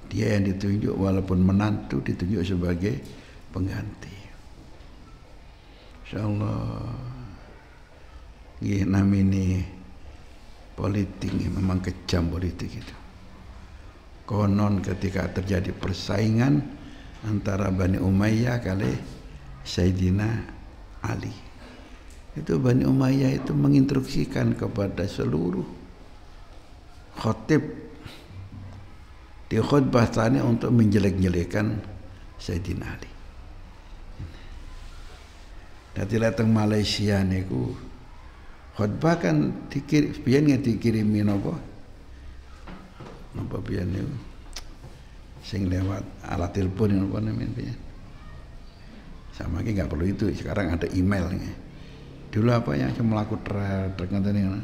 dia yang ditunjuk walaupun menantu ditunjuk sebagai pengganti insyaallah nggih namine politik memang kejam politik itu konon ketika terjadi persaingan antara Bani Umayyah kali Sayyidina Ali itu Bani Umayyah itu menginstruksikan kepada seluruh khatib di khutbah tanya untuk menjelek-jelekan Sayyidina Ali. Dadi datang Malaysia niku khutbah kan dikirimi napa? Napa pian niku? Sing lewat alat telepon napa namanya? Sama ki enggak perlu itu, sekarang ada email nih. Dulu apa yang cuma melaku trade ngoten niku.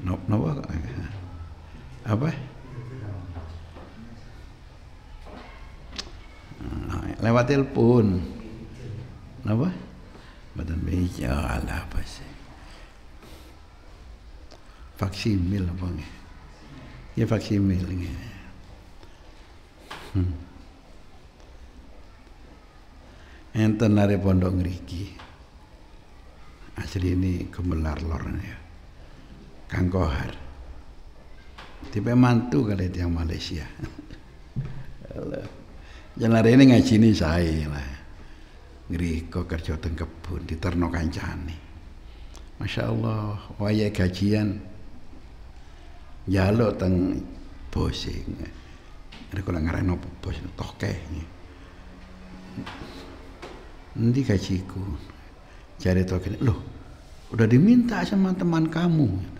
Napa? Apa? Lewat telepon. Napa? Badan bicara apa sih? Faksimil apa nggih? Ya faksimil nggih. Enten nare pondok ngriki. Asli ini Gemelar Lor ya. Kang Kohar. Tipe mantu kali yang Malaysia. Jalan ini ngajini saya lah. Ngriko kerja teng kebun diterno kancane. Masya Allah, waya gajian jaluk teng bosing. Ada kalau ngarang apa bos tokeh. Nanti gajiku. Cari tokeh. Loh, udah diminta sama teman kamu.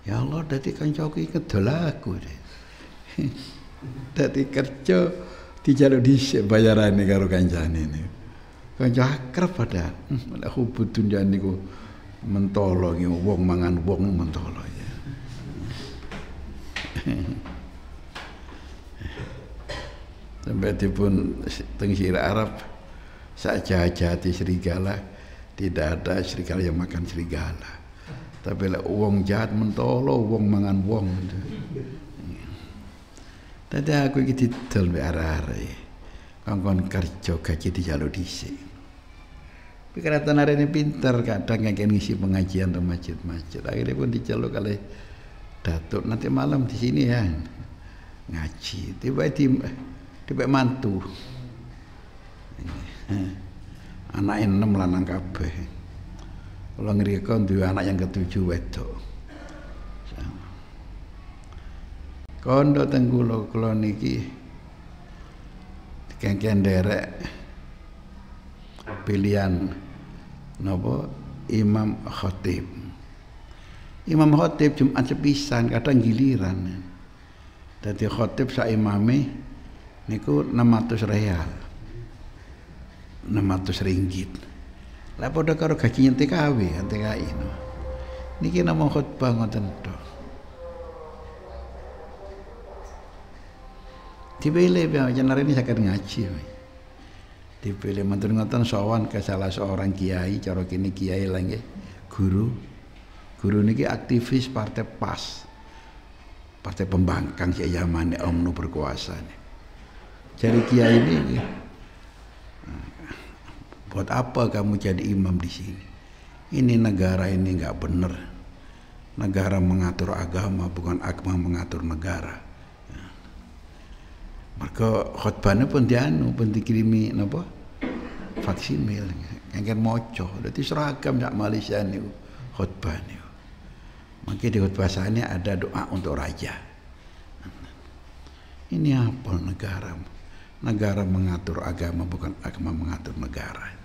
Ya Allah, dadi kancaku kedol aku deh. Dadi kerja dijaluk dhisik bayarane karo kancane niku. Kanca akrab padahal. Lek hubud dunya niku mentolo nggih wong mangan wong mentolo ya. Sampai dipun teng sira Arab saja-jati serigala tidak ada serigala yang makan serigala. Tapi lek wong jahat mentolo wong mangan wong. Tadi aku iki didol mbek arek-arek. Kongkon kerja gaji dijaluk dhisik. Pikiran arek ini pinter kadang ngeken ngisi pengajian di masjid-masjid. Akhirnya pun dijaluk kali datuk nanti malam di sini ya ngaji. Tiba mantu. Anak 6 lanang kabeh. Kalau ngriko duwe anak yang ke-7 wedok. Kondo teng kula niki kengken derek pilihan napa Imam Khatib. Imam Khatib Jumat sepisan kadang giliran. Dadi khatib sak imame niku 600 real. 600 ringgit. Lah padha karo gaji TKW, TKI. Niki nama khutbah ngoten tok. Dipilih jenengan ini saged ngaji. Dipilih mantun ngoten sowan ke salah seorang kiai, cara kene kiai lah nggih, guru. Guru niki aktivis Partai PAS. Partai pembangkang sik zamane omno berkuasa. Jadi kiai ini buat apa kamu jadi imam di sini? Ini negara ini nggak benar. Negara mengatur agama, bukan agama mengatur negara. Maka khutbahnya pun pun dikirimi napa? Faksimil, ngengken maca. Dadi seragam sak Malaysia niku khutbah niku. Maka di khutbah sana ada doa untuk raja. Ini apa negara? Negara mengatur agama, bukan agama mengatur negara.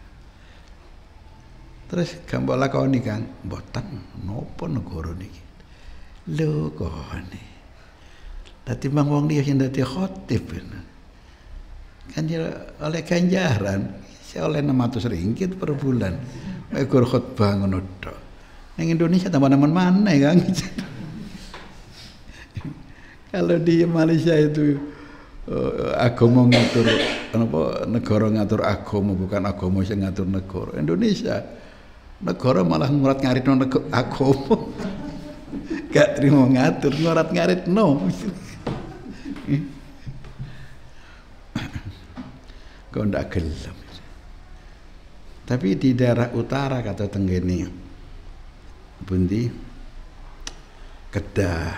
Terus gambar lakoni kan, boten nopo negara niki. Lho kone. Dadi mang wong liya sing dadi khatib. Kan dia oleh ganjaran, saya oleh 600 ringgit per bulan. Ekor khutbah ngono tok. Ning Indonesia tambah mana Kang. Kalau di Malaysia itu agama ngatur apa negara ngatur agama bukan agama sing ngatur negara. Indonesia negara malah ngurat ngaritno agama. Gak terima ngatur ngurat ngaritno. Kau ndak gelem. Tapi di daerah utara kata tenggene pundi Kedah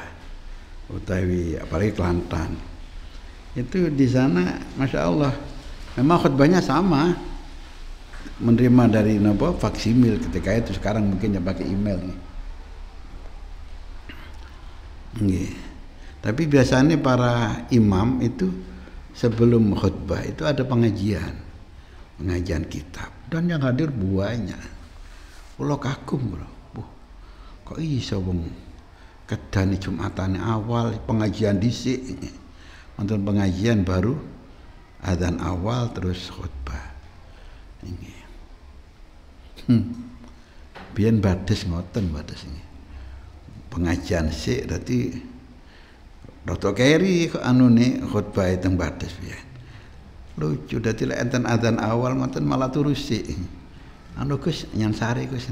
utawi apalagi Kelantan itu di sana Masya Allah memang khutbahnya sama menerima dari napa faksimil ketika itu. Sekarang mungkin ya pakai email nih. Nggih. Tapi biasanya para imam itu sebelum khutbah itu ada pengajian kitab dan yang hadir banyak. Kula kagum bro. Kok iso wong Kedah ni Jumatane awal pengajian dhisik. Wonten pengajian baru adzan awal terus khutbah. Ini. Biyen Bades ngoten Bades ini. Pengajian sik dadi rada keri anune khutbah teng Bades piye. Lucu dadi lek enten adzan awal ngoten malah turu sik. Anu Gus nyansare Gus.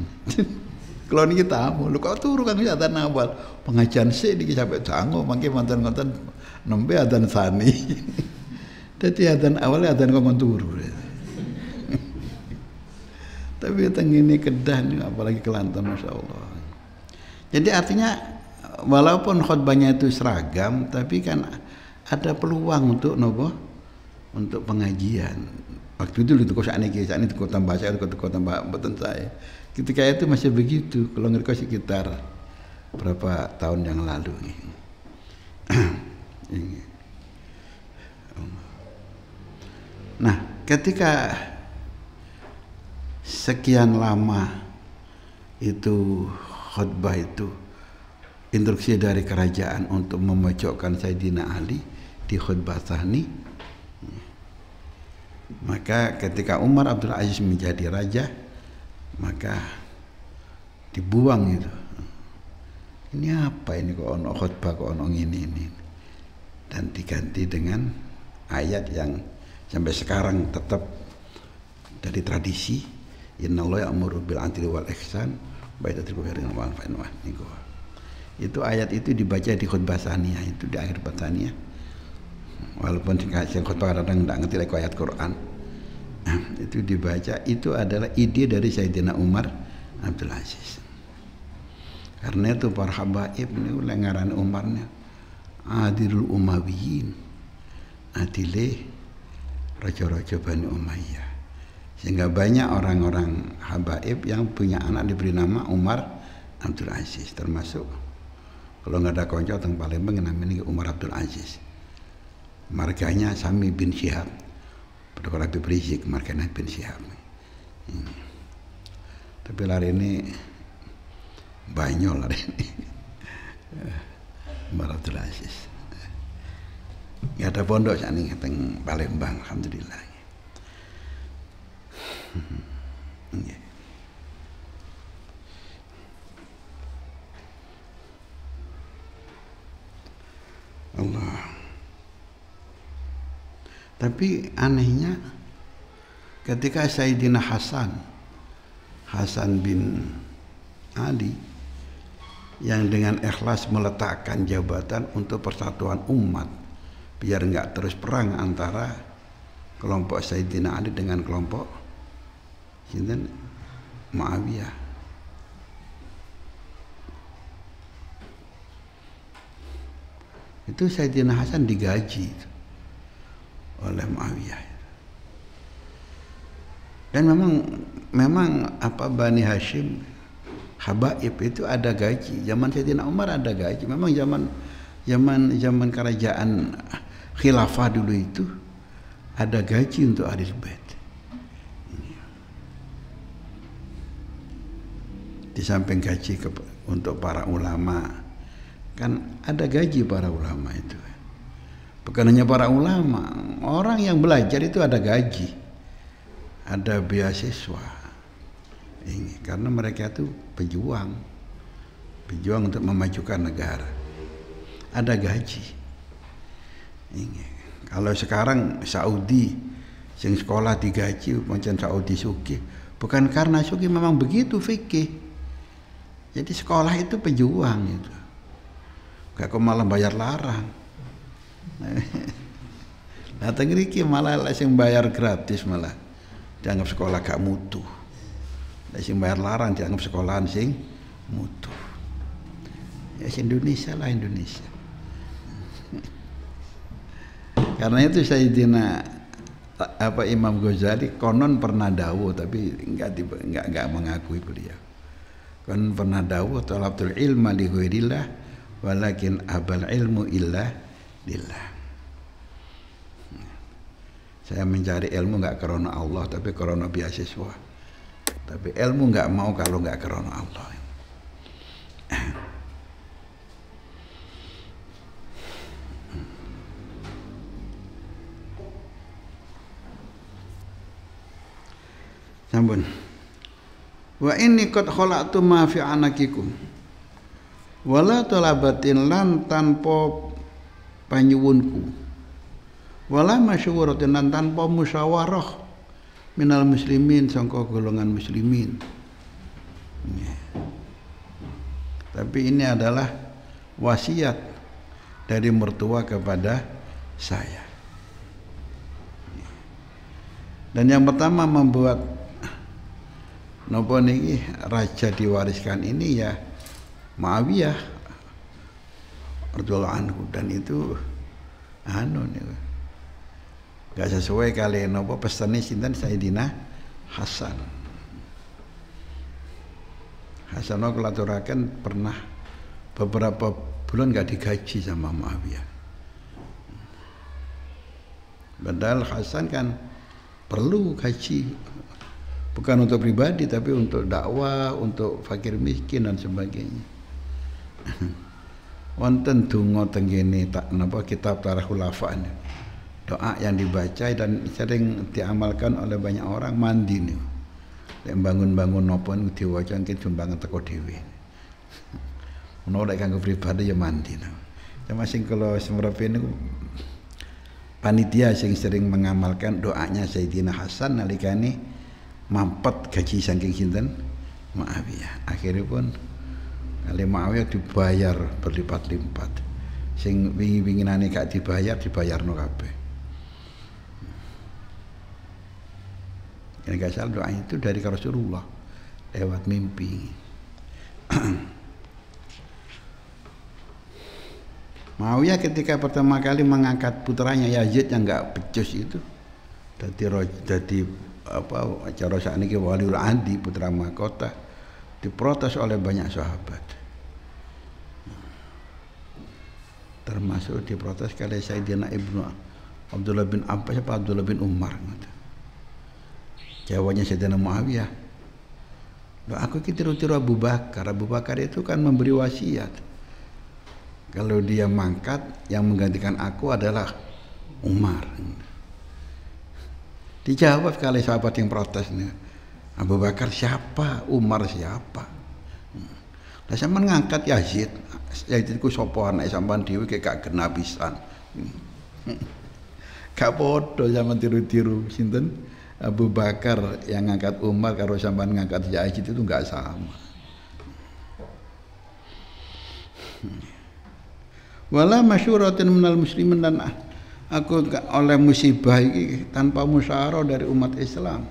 Kalau niki tamu, lu kok turu kang adzan awal. Pengajian sik niki sampai jango mangke wonten-wonten nembe adzan sani. Dadi adzan awal adzan kok turu. Tapi teng ini Kedah nih, apalagi Kelantan, Masya Allah. Jadi artinya walaupun khutbahnya itu seragam, tapi kan ada peluang untuk nopo, untuk pengajian. Waktu itu kok saat ini tambah saya, tambah betul saya. Ketika itu masih begitu. Kalau ngerti sekitar berapa tahun yang lalu. Nah, ketika sekian lama itu khutbah itu instruksi dari kerajaan untuk memojokkan Sayyidina Ali di khutbah tsani, maka ketika Umar Abdul Aziz menjadi raja, maka dibuang itu. Ini apa ini kok ono khutbah kok ono ini, dan diganti dengan ayat yang sampai sekarang tetap dari tradisi, innallaha ya'muru bil 'adli wal ihsan wa ita'i dzil qurba wal yatama. Itu ayat itu dibaca di khutbah tsaniyah, itu di akhir khutbah tsaniyah. Walaupun sing khutbah kadang enggak ngerti lek ayat Quran. Itu dibaca, itu adalah ide dari Sayyidina Umar Abdul Aziz. Karena itu para habaib ini lengaran Umarnya Adilul Umayyin, adile raja-raja Bani Umayyah. Sehingga banyak orang-orang habaib yang punya anak diberi nama Umar Abdul Aziz, termasuk kalau nggak ada konco teng Palembang namanya Umar Abdul Aziz. Marganya Sami bin Syihab, pada Habib Rizik marganya bin Syihab. Tapi lari ini Banyol lari ini Umar Abdul Aziz. Ya ada pondok saat ini teng Palembang, alhamdulillah. Allah. Tapi anehnya ketika Sayyidina Hasan bin Ali yang dengan ikhlas meletakkan jabatan untuk persatuan umat biar enggak terus perang antara kelompok Sayyidina Ali dengan kelompok Sayyidina Muawiyah. Itu Sayyidina Hasan digaji oleh Muawiyah. Dan memang apa Bani Hashim habaib itu ada gaji. Zaman Sayyidina Umar ada gaji. Memang zaman kerajaan khilafah dulu itu ada gaji untuk Ahlul Bait. Di samping gaji untuk para ulama, kan ada gaji para ulama itu. Bukan hanya para ulama, orang yang belajar itu ada gaji, ada beasiswa. Ini karena mereka itu pejuang untuk memajukan negara. Ada gaji. Ini kalau sekarang Saudi sing sekolah digaji macam Saudi sugih, bukan karena sugih, memang begitu fikih. Jadi sekolah itu pejuang itu. Gak kok malah bayar larang. Nah tengriki malah sing bayar gratis malah dianggap sekolah gak mutu. Sing bayar larang dianggap sekolahan sing mutu. Ya Indonesia lah Indonesia. Karena itu Sayyidina Imam Ghazali konon pernah dawuh tapi enggak mengakui beliau. Konon pernah dawuh talabtul ilma li ghairillah walakin abal ilmu illa lillah. Saya mencari ilmu enggak karena Allah tapi karena beasiswa. Tapi ilmu enggak mau kalau enggak karena Allah. Sampun. Wa inni qad khalaqtu ma fi anakikum. Wala talabatin lan tanpa panyuwunku. Wala masyawaratin lan tanpa musyawarah minal muslimin sangka golongan muslimin. Tapi ini adalah wasiat dari mertua kepada saya. Dan yang pertama membuat nopo niki raja diwariskan ini ya Muawiyah radhiyallahu anhu, dan itu niku gak sesuai kali nopo pesane sinten Sayyidina Hasan. Hasan kelaturaken pernah beberapa bulan gak digaji sama Muawiyah. Padahal Hasan kan perlu gaji, bukan untuk pribadi tapi untuk dakwah, untuk fakir miskin dan sebagainya. Wonten donga teng kene tak napa kitab Tarikh Khulafa, doa yang dibaca dan sering diamalkan oleh banyak orang mandi nih. Lek bangun-bangun napa niku diwaca mungkin sumbangan teko dhewe. Ono lek kanggo pribadi ya mandi. Cuma sing kula semrepe niku panitia sing sering mengamalkan doanya Sayyidina Hasan nalikane mampet gaji saking sinten Muawiyah. Akhirnya pun kali Muawiyah dibayar berlipat-lipat. Sing wingi-winginane gak dibayarno kabeh. Yang gak salah doa itu dari Rasulullah lewat mimpi. Muawiyah ketika pertama kali mengangkat putranya Yazid yang enggak becus itu jadi apa cara sakniki waliul ahdi putra mahkota, diprotes oleh banyak sahabat. Termasuk diprotes oleh Sayyidina Ibnu Abdullah bin Abbas apa Abdullah bin Umar. Jawabnya Sayyidina Muawiyah, "Loh, aku tiru-tiru Abu Bakar. Abu Bakar itu kan memberi wasiat. Kalau dia mangkat, yang menggantikan aku adalah Umar." Dijawab kali sahabat yang protes nih, Abu Bakar siapa, Umar siapa? Lah sampean ngangkat Yazid ku sapa anake sampean dhewe gak kena pisan. Gak podo sampean tiru-tiru sinten Abu Bakar yang ngangkat Umar karo sampean ngangkat Yazid itu enggak sama. Wala masyuratin minal muslimin, dan aku oleh musibah iki tanpa musyawarah dari umat Islam.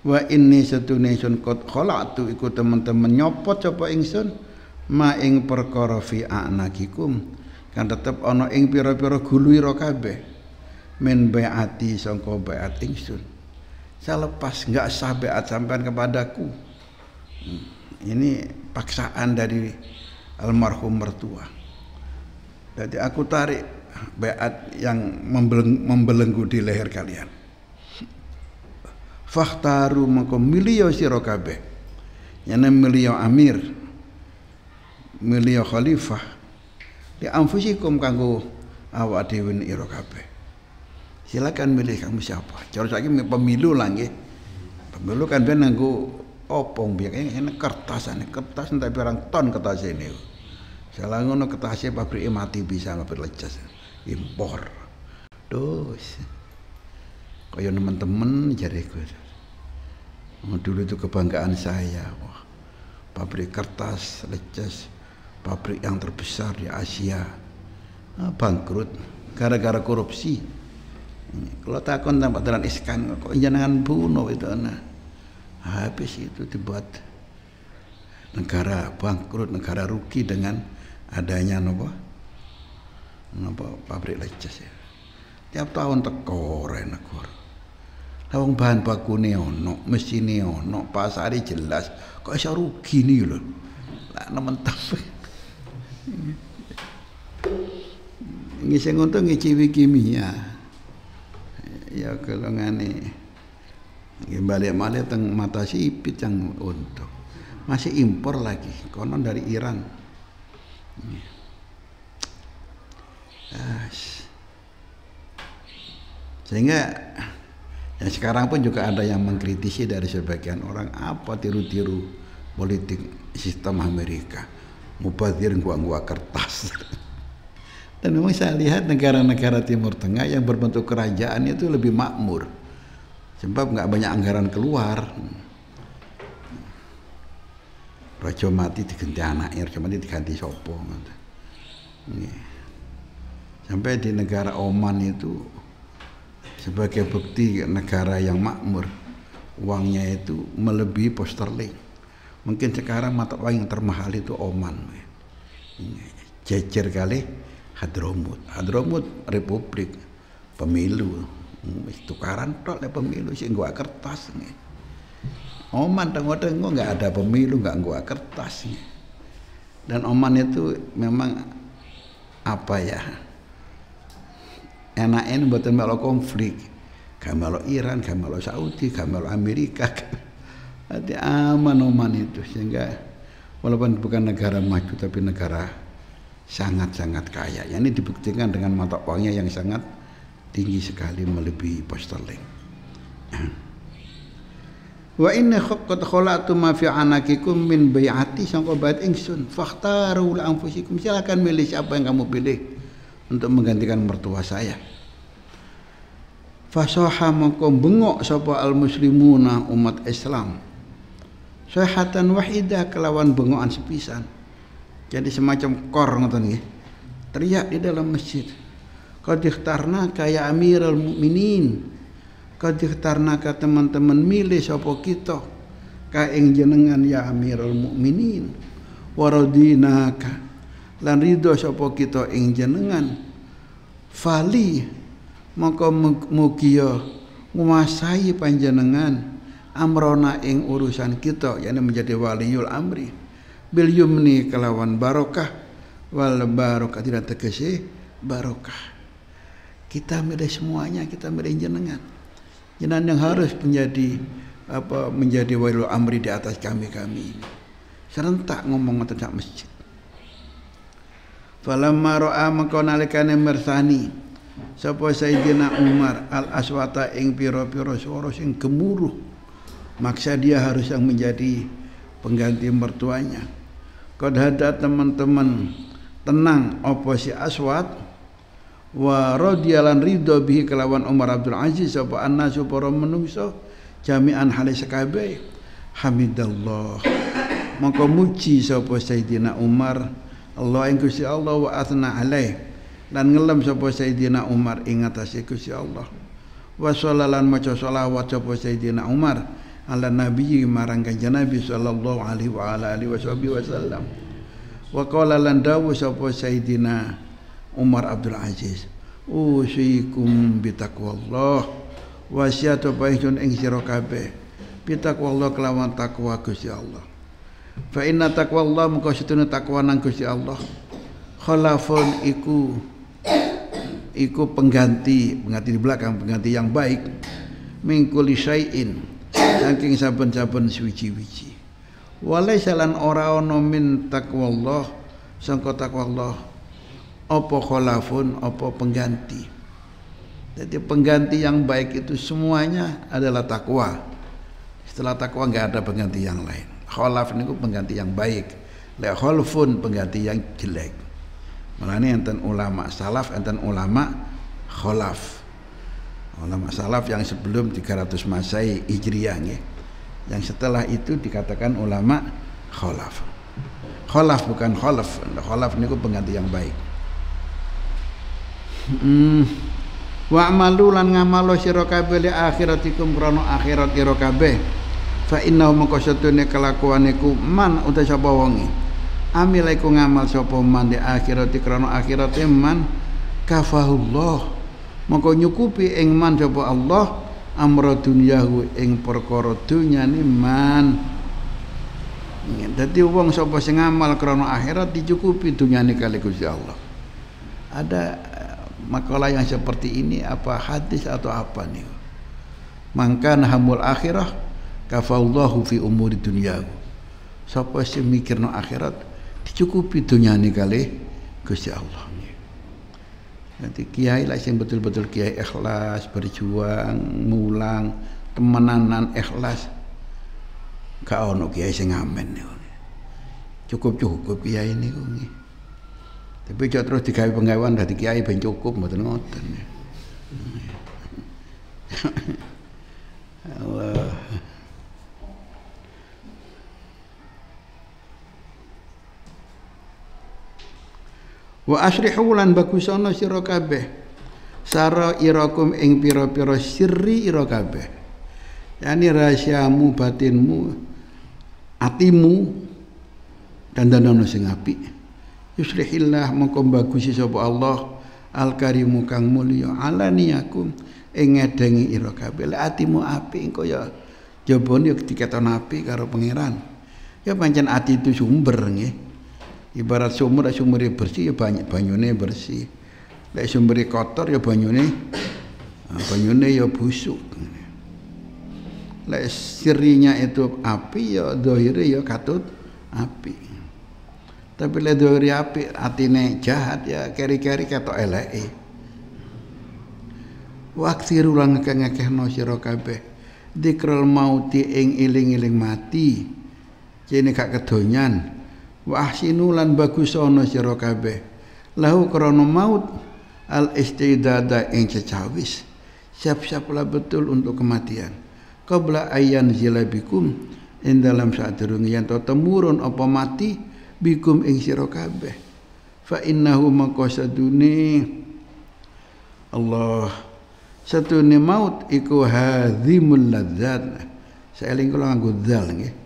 Wa inni satune ingsun qad khala'tu iku teman-teman nyopot sapa ingsun ma ing perkara fi anakikum kan tetep ana ing pira-pira guluira kabeh min bai'ati sangka bai'at ingsun. Selepas enggak sah bai'at sampean kepadaku. Ini paksaan dari almarhum mertua. Jadi aku tarik bai'at yang membelenggu di leher kalian. Fakhtaru maka milih sira kabeh. Yen milih amir, milih khalifah di anfusikum kanggo awak dhewe ira kabeh. Silakan milih kamu siapa. Cara saiki pemilu lah nggih. Pemilu kan ben nganggo opong biyen ini kertas entek pirang ton kertas ini. Salah ngono ketase pabrik mati bisa ngapir lecas impor. Dos. Kaya teman-teman jariku. Dulu itu kebanggaan saya. Wah, pabrik kertas lecas, pabrik yang terbesar di Asia. Bangkrut gara-gara korupsi. Kalau takon tampak dalan iskan kok jenengan bunuh itu habis itu dibuat negara bangkrut, negara rugi dengan adanya nopo pabrik lecas ya. Tiap tahun teko negara. Lawang bahan bakune ono, mesine ono, pasare jelas, kok iso rugi nih lho. Lah nemen tapi. Nggih sing untung nggih kimia. Ya kelongane. Nggih balik-balik teng mata sipit yang untung. Masih impor lagi, konon dari Iran. Sehingga ya sekarang pun juga ada yang mengkritisi dari sebagian orang, apa tiru-tiru politik sistem Amerika, mubazir gua kertas. Dan memang saya lihat negara-negara Timur Tengah yang berbentuk kerajaan itu lebih makmur, sebab nggak banyak anggaran keluar. Raja mati diganti anake, raja mati diganti sapa ngoten. Nggih. Sampai di negara Oman itu sebagai bukti negara yang makmur, uangnya itu melebihi pound sterling. Mungkin sekarang mata uang yang termahal itu Oman. Jejer kali Hadramut. Hadramut republik pemilu. Tukaran tok le pemilu sing nggo kertas. Oman tengok-tengok nggak ada pemilu, nggak nggo kertas. Dan Oman itu memang apa ya? Enak-enak mboten melok konflik. Gak melok Iran, gak melok Saudi, gak melok Amerika. Hati aman Oman itu, sehingga walaupun bukan negara maju tapi negara sangat-sangat kaya. Ini dibuktikan dengan mata uangnya yang sangat tinggi sekali melebihi pound sterling. Wa inna qad khalaqtu ma fi anakikum min bai'ati sangka bait ingsun fakhtaru li anfusikum, silakan milih siapa yang kamu pilih untuk menggantikan mertua saya. Fasoha mongko bengok sapa al muslimuna umat Islam sahatan wahidah kelawan bengokan sepisan. Jadi semacam kor ngoten nggih. Teriak di dalam masjid. Qad ikhtarnaka ya Amirul Mukminin. Qad ikhtarnaka teman-teman milih sapa kita ka ing jenengan ya Amirul Mukminin. Wa radinaka lan ridho sapa kita ing jenengan. Fali maka mugia nguasai panjenengan amrona ing urusan kita, yakni menjadi waliul amri bil yumni kelawan barokah wal barokah tidak tegese barokah. Kita milih semuanya, kita milih jenengan. Jenengan yang harus menjadi waliul amri di atas kami ini. Serentak ngomong tentang masjid. Falamma ra'a maka nalikane mirsani sapa Sayyidina Umar al aswata ing pira-pira swara sing gemuruh, maksa dia harus yang menjadi pengganti mertuanya. Qad hada teman-teman tenang apa si Aswad wa radhiyalan ridho bihi kelawan Umar Abdul Aziz sapa annasu para manungsa jami'an halis kabeh. Hamidallah maka muji sapa Sayyidina Umar Allah ing Gusti Allah wa athna alaih lan ngelem sapa Sayyidina Umar ing atase Gusti Allah. Wa shallalan maca shalawat sapa Sayyidina Umar ala nabi marang kanjeng Nabi sallallahu alaihi wa ala alihi wasallam. Wa qala lan dawu sapa Sayyidina Umar Abdul Aziz, usikum bitaqwallah wasiatu baikun ing sira kabeh bitaqwallah kelawan takwa Gusti Allah. Fa inna taqwallah maka setune takwa nang Gusti Allah khalafun iku pengganti di belakang, pengganti yang baik mingkuli syai'in saking saben-saben suci-wici. Walaysa lan ora ana min taqwallah sangka taqwallah apa khalafun apa pengganti. Jadi pengganti yang baik itu semuanya adalah takwa. Setelah takwa enggak ada pengganti yang lain. Khalaf niku pengganti yang baik. La khalfun pengganti yang jelek. Mulane enten ulama salaf, enten ulama khalaf. Ulama salaf yang sebelum 300 Masehi Hijriah nggih. Yang setelah itu dikatakan ulama khalaf. Khalaf bukan khalaf. Khalaf niku pengganti yang baik. Wa amalu lan ngamalo sira kabeh li akhiratikum krana akhirat ira kabeh. Fa innahu maka satune kelakuan iku man uta sapa wonge amil iku ngamal sapa man di akhirati krana akhirate man kafahullah maka nyukupi ing man sapa Allah amra dunyahu ing perkara dunyane man. Dadi wong sapa sing ngamal krana akhirat dicukupi dunyane kali Gusti Allah. Ada makalah yang seperti ini apa hadis atau apa nih? Mangkan hamul akhirah kafallahu fi umuri dunyahu. Sapa sing mikirno akhirat dicukupi dunyane kali Gusti Allah. Nanti kiai lah sing betul-betul kiai ikhlas, berjuang, mulang, temenanan ikhlas. Gak ono kiai sing ngamen niku. Cukup-cukup kiai niku nggih. Tapi aja terus digawe penggawean dadi kiai ben cukup mboten ngoten. Allah. Wa asrihu lan bagusana sira kabeh sara irakum ing pira-pira sirri ira kabeh. Yani rahasiamu, batinmu, atimu dandanono sing apik. Yuslihillah mongko bagusi sapa Allah al-karimu kang mulya alaniyakum ing ngedengi ira kabeh. Lek atimu apik engko ya jabone diketon apik karo pangeran. Ya pancen ati itu sumber nggih. Ibarat sumur, sumure bersih ya banyune bersih. Lek sumure kotor ya banyune ya busuk. Lek sirinya itu api ya dohire ya katut api. Tapi lek dohire api atine jahat ya keri-keri ketok eleke. Waksiru lan ngakeh-ngakehno sira kabeh dzikrul mauti ing iling-iling mati. Kene gak kedonyan. Wa ahsinu lan bagusana sira kabeh lahu krana maut al istidada ing cecawis. Siap-siaplah betul untuk kematian. Qabla ayyan zilabikum ing dalam sadurunge yen temurun apa mati bikum ing sira kabeh. Fa innahu maqasadune Allah satune maut iku hadzimul ladzat. Saeling kula nganggo dzal nggih.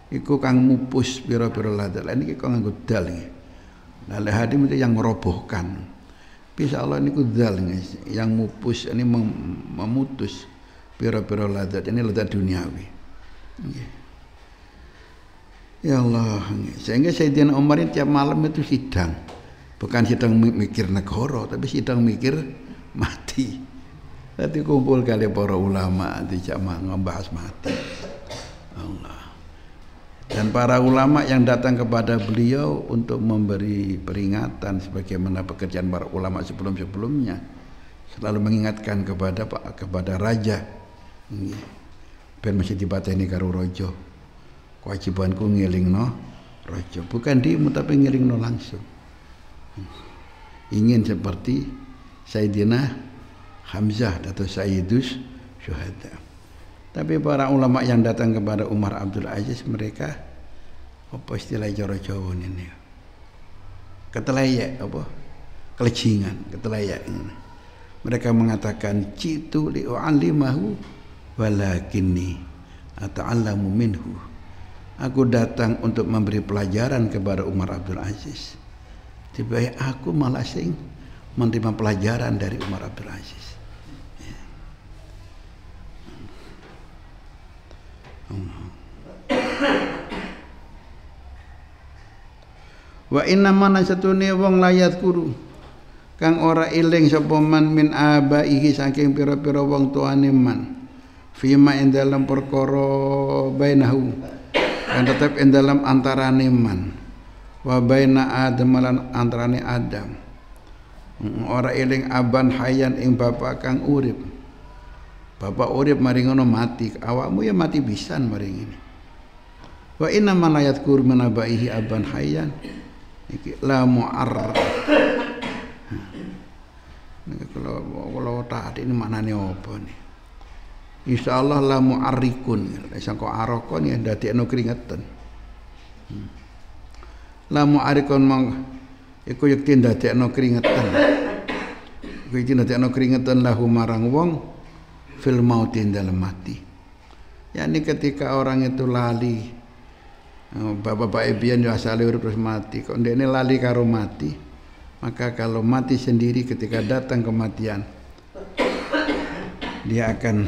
Iku kang mupus pira-pira ladzat. Lah niki kok nganggo dzal nggih. Nah hadim itu yang merobohkan. Bisa Allah niku dzal nggih, yang mupus ini memutus pira-pira ladzat, ini ladzat duniawi. Nggih. Ya Allah, sehingga Sayyidina Umar ini tiap malam itu sidang. Bukan sidang mikir negara, tapi sidang mikir mati. Nanti kumpul kali para ulama di jamaah membahas mati. Allah. Dan para ulama yang datang kepada beliau untuk memberi peringatan sebagaimana pekerjaan para ulama sebelum-sebelumnya selalu mengingatkan kepada raja. Ben masih dipateni karo raja. Kewajibanku ngilingno raja, bukan dimu tapi ngilingno langsung. Ingin seperti Sayyidina Hamzah atau Sayyidus Syuhada. Tapi para ulama yang datang kepada Umar Abdul Aziz, mereka apa istilah Jawa ini? Ketelayak apa? Kelejingan, ketelayak. Mereka mengatakan citu li'u'allimahu walakinni ata'allamu minhu. Aku datang untuk memberi pelajaran kepada Umar Abdul Aziz. Tiba-tiba aku malah sing menerima pelajaran dari Umar Abdul Aziz. Wa inna man satune wong layat guru kang ora eling sapa man min abaihi saking pira-pira wong tuane man fima ing dalam perkara bainahu kan tetep ing dalam antarane man wa baina adam lan antarane adam ora eling aban hayan ing bapak kang urip. Bapak urip mari ngono mati, awakmu ya mati pisan mari ngene. Wa inna man layat kur manabaihi aban hayyan iki la mu'arr. Nek kalau tak ini maknane apa nih? Insyaallah la mu'arrikun. Sangko arakon ya dadekno keringetan. La mu'arrikun mong iku yekti dadekno keringetan. Iku yekti dadekno keringetan lahu marang wong fil mautin dalam mati. Yani ketika orang itu lali, bapak-bapak ebian yo asale urip terus mati, kok ndekne lali karo mati, maka kalau mati sendiri ketika datang kematian dia akan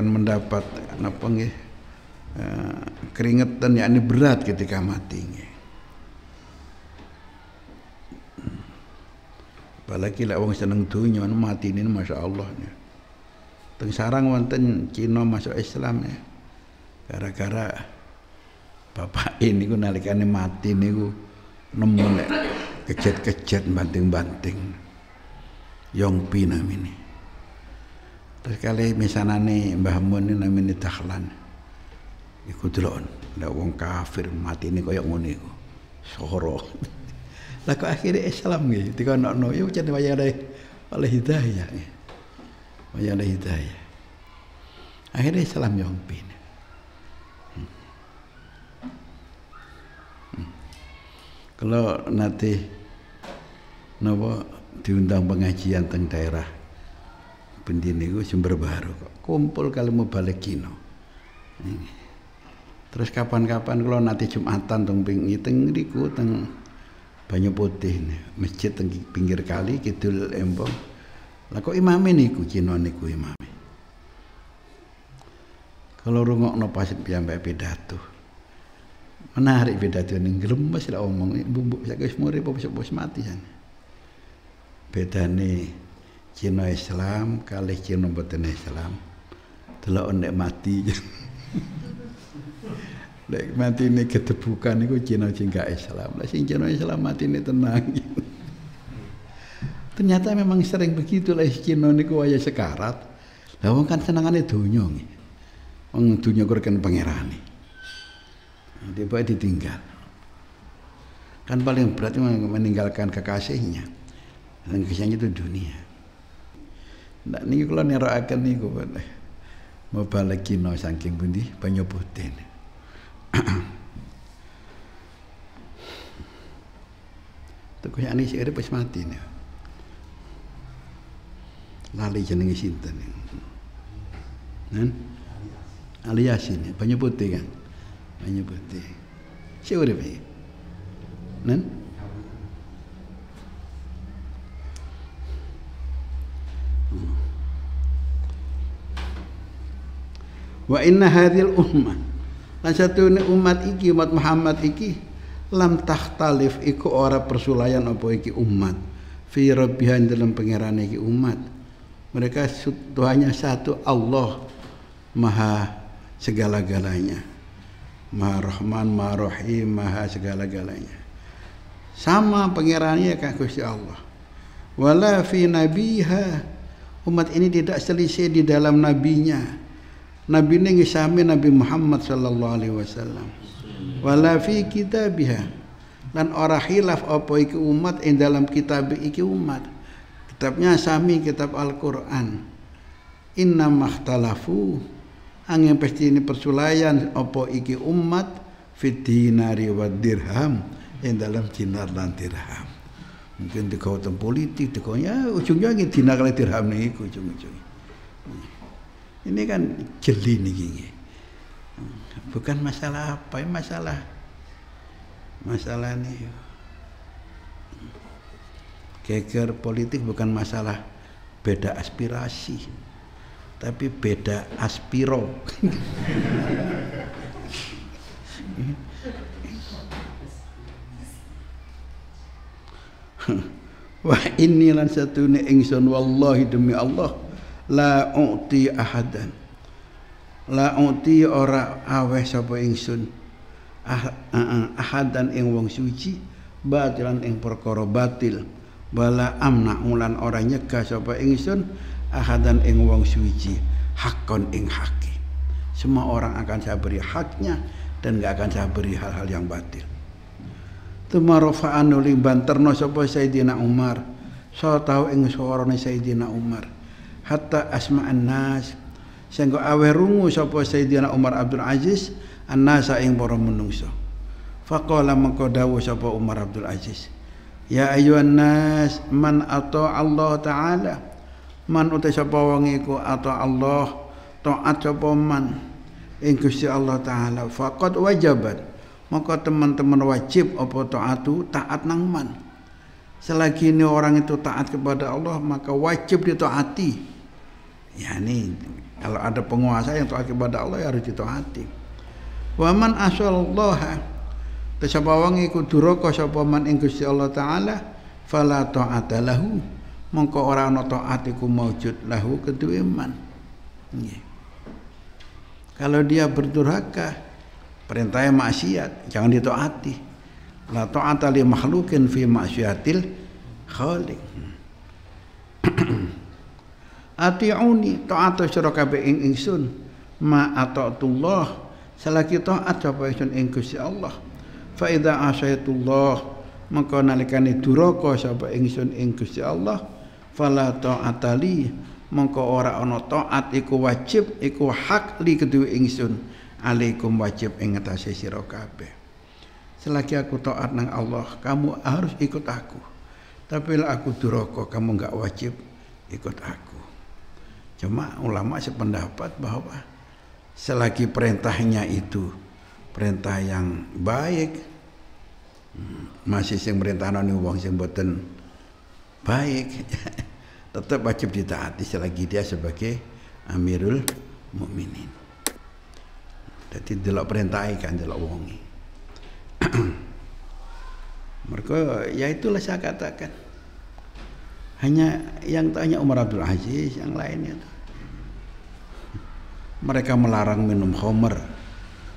mendapat apa nggih keringetan, yakni berat ketika mati nggih. Apalagi lek wong seneng donya mati ini masyaallah nih. Teng sarang wonten Cina masuk Islam ya. Gara-gara bapak ini ku nalikane mati niku nemu nek kejet-kejet banting-banting. Yongpi namine. Terus kali misanane Mbah Mun namine Dahlan. Iku delok nek wong kafir mati ini kaya ngono iku. Soro. Lah kok akhire Islam nggih dikonokno yo jan wayah oleh hidayah. Wayah oleh hidayah. Akhirnya Islam yongpi. Kalau nanti napa diundang pengajian teng daerah Bendi niku Sumber Baru kok kumpul kalau mau balik kino. Terus kapan-kapan kalau nanti Jumatan teng teng niku teng Banyu Putih masjid teng pinggir kali kidul Embong. Lah kok imame niku Cina niku imame. Kalau rungokno pas piyambak pidato. Menarik pidato ning glemes lah omong bubuk sak wis murip apa wis mati jan. Bedane Cina Islam kalih Cina mboten Islam. Delok nek mati. Lek mati ini kedebukan niku Cina sing gak Islam. Lah sing Cina Islam mati ini tenang. Ternyata memang sering begitu lah Cina niku waya sekarat. Lah wong kan senengane donya nggih. Wong donya kurken pangerane. Dia baik ditinggal. Kan paling berat meninggalkan kekasihnya. Dan kekasihnya itu dunia. Nah ini kalau nerakakan niku mau balik Cina saking pundi Banyu Putih. Tuku yani sik wis mati nih. Lali jenenge sinten. Nen? Ali Yasin Banyu Putih kan. Banyu Putih. Sik urip iki. Nen? Wa inna hadhil ummah lan satune umat iki umat Muhammad iki lam takhtalif iku ora persulayan apa iki umat fi rabbihan dalam pangerane iki umat mereka hanya satu Allah maha segala-galanya maha rahman maha rahim maha segala-galanya sama pangerannya kan Gusti Allah wala fi nabiha umat ini tidak selisih di dalam nabinya Nabi ini sami Nabi Muhammad sallallahu alaihi wasallam. Wala fi kitabiha. Dan ora khilaf apa iki umat ing dalam kitab iki umat. Kitabnya sami kitab Al-Qur'an. Inna makhtalafu angin pasti ini persulayan apa iki umat fit dinari wa dirham ing dalam dinar lan dirham. Mungkin dikautan politik, dikaunya ujungnya dinar kali dirham niku ujung-ujungnya. Ini kan jeli nih, bukan masalah apa, masalah nih. Geger politik bukan masalah beda aspirasi, tapi beda aspiro. Wah ini lan satune ingsun wallahi demi Allah. La u'ti ahadan la u'ti ora aweh sapa ingsun ahadan ing wong suci batilan ing perkara batil wala amna ulan ora nyegah sapa ingsun ahadan ing wong suci hakon ing haki semua orang akan saya beri haknya dan gak akan saya beri hal-hal yang batil tumarofa'an uling banterno sapa Sayyidina Umar so tau ing suarane Sayyidina Umar hatta asma'an nas sehingga aweh rungu sapa Sayyidina Umar Abdul Aziz an-nasa ing para menungso faqala mangko dawuh sapa Umar Abdul Aziz ya ayyuhan nas man ata Allah taala man uta sapa wong iku ata Allah taat sapa man ing Gusti Allah taala faqad wajabat maka teman-teman wajib apa taat nang man selagi ini orang itu taat kepada Allah maka wajib ditaati. Ya ini kalau ada penguasa yang taat kepada Allah ya harus ditaati. Wa man asallaha sapa wong iku duraka sapa man ing Gusti Allah taala fala ta'ata lahu mongko ora ana taat iku maujud lahu kedue man. Nggih. Kalau dia berdurhaka perintahnya maksiat jangan ditaati. La ta'ata li makhluqin fi maksiatil khaliq. Ati'uni ta'atu sira kabeh ing ingsun ma ata'tullah selagi taat sapa ingsun ing Gusti Allah fa idza asyatullah maka nalikane duraka sapa ingsun ing Gusti Allah fala ta'atali maka ora ana taat iku wajib iku hak li kedue ingsun alaikum wajib ing ngatasi sira kabeh selagi aku taat nang Allah kamu harus ikut aku Tapi lah aku duraka, kamu nggak wajib ikut aku. Cuma ulama sependapat bahwa selagi perintahnya itu perintah yang baik, masih sing perintahane wong sing mboten baik, tetap wajib ditaati selagi dia sebagai Amirul Mukminin. Jadi delok perintah kan delok wonge. Mereka ya itulah saya katakan. Hanya yang tanya Umar Abdul Aziz, yang lainnya itu. Mereka melarang minum khamr.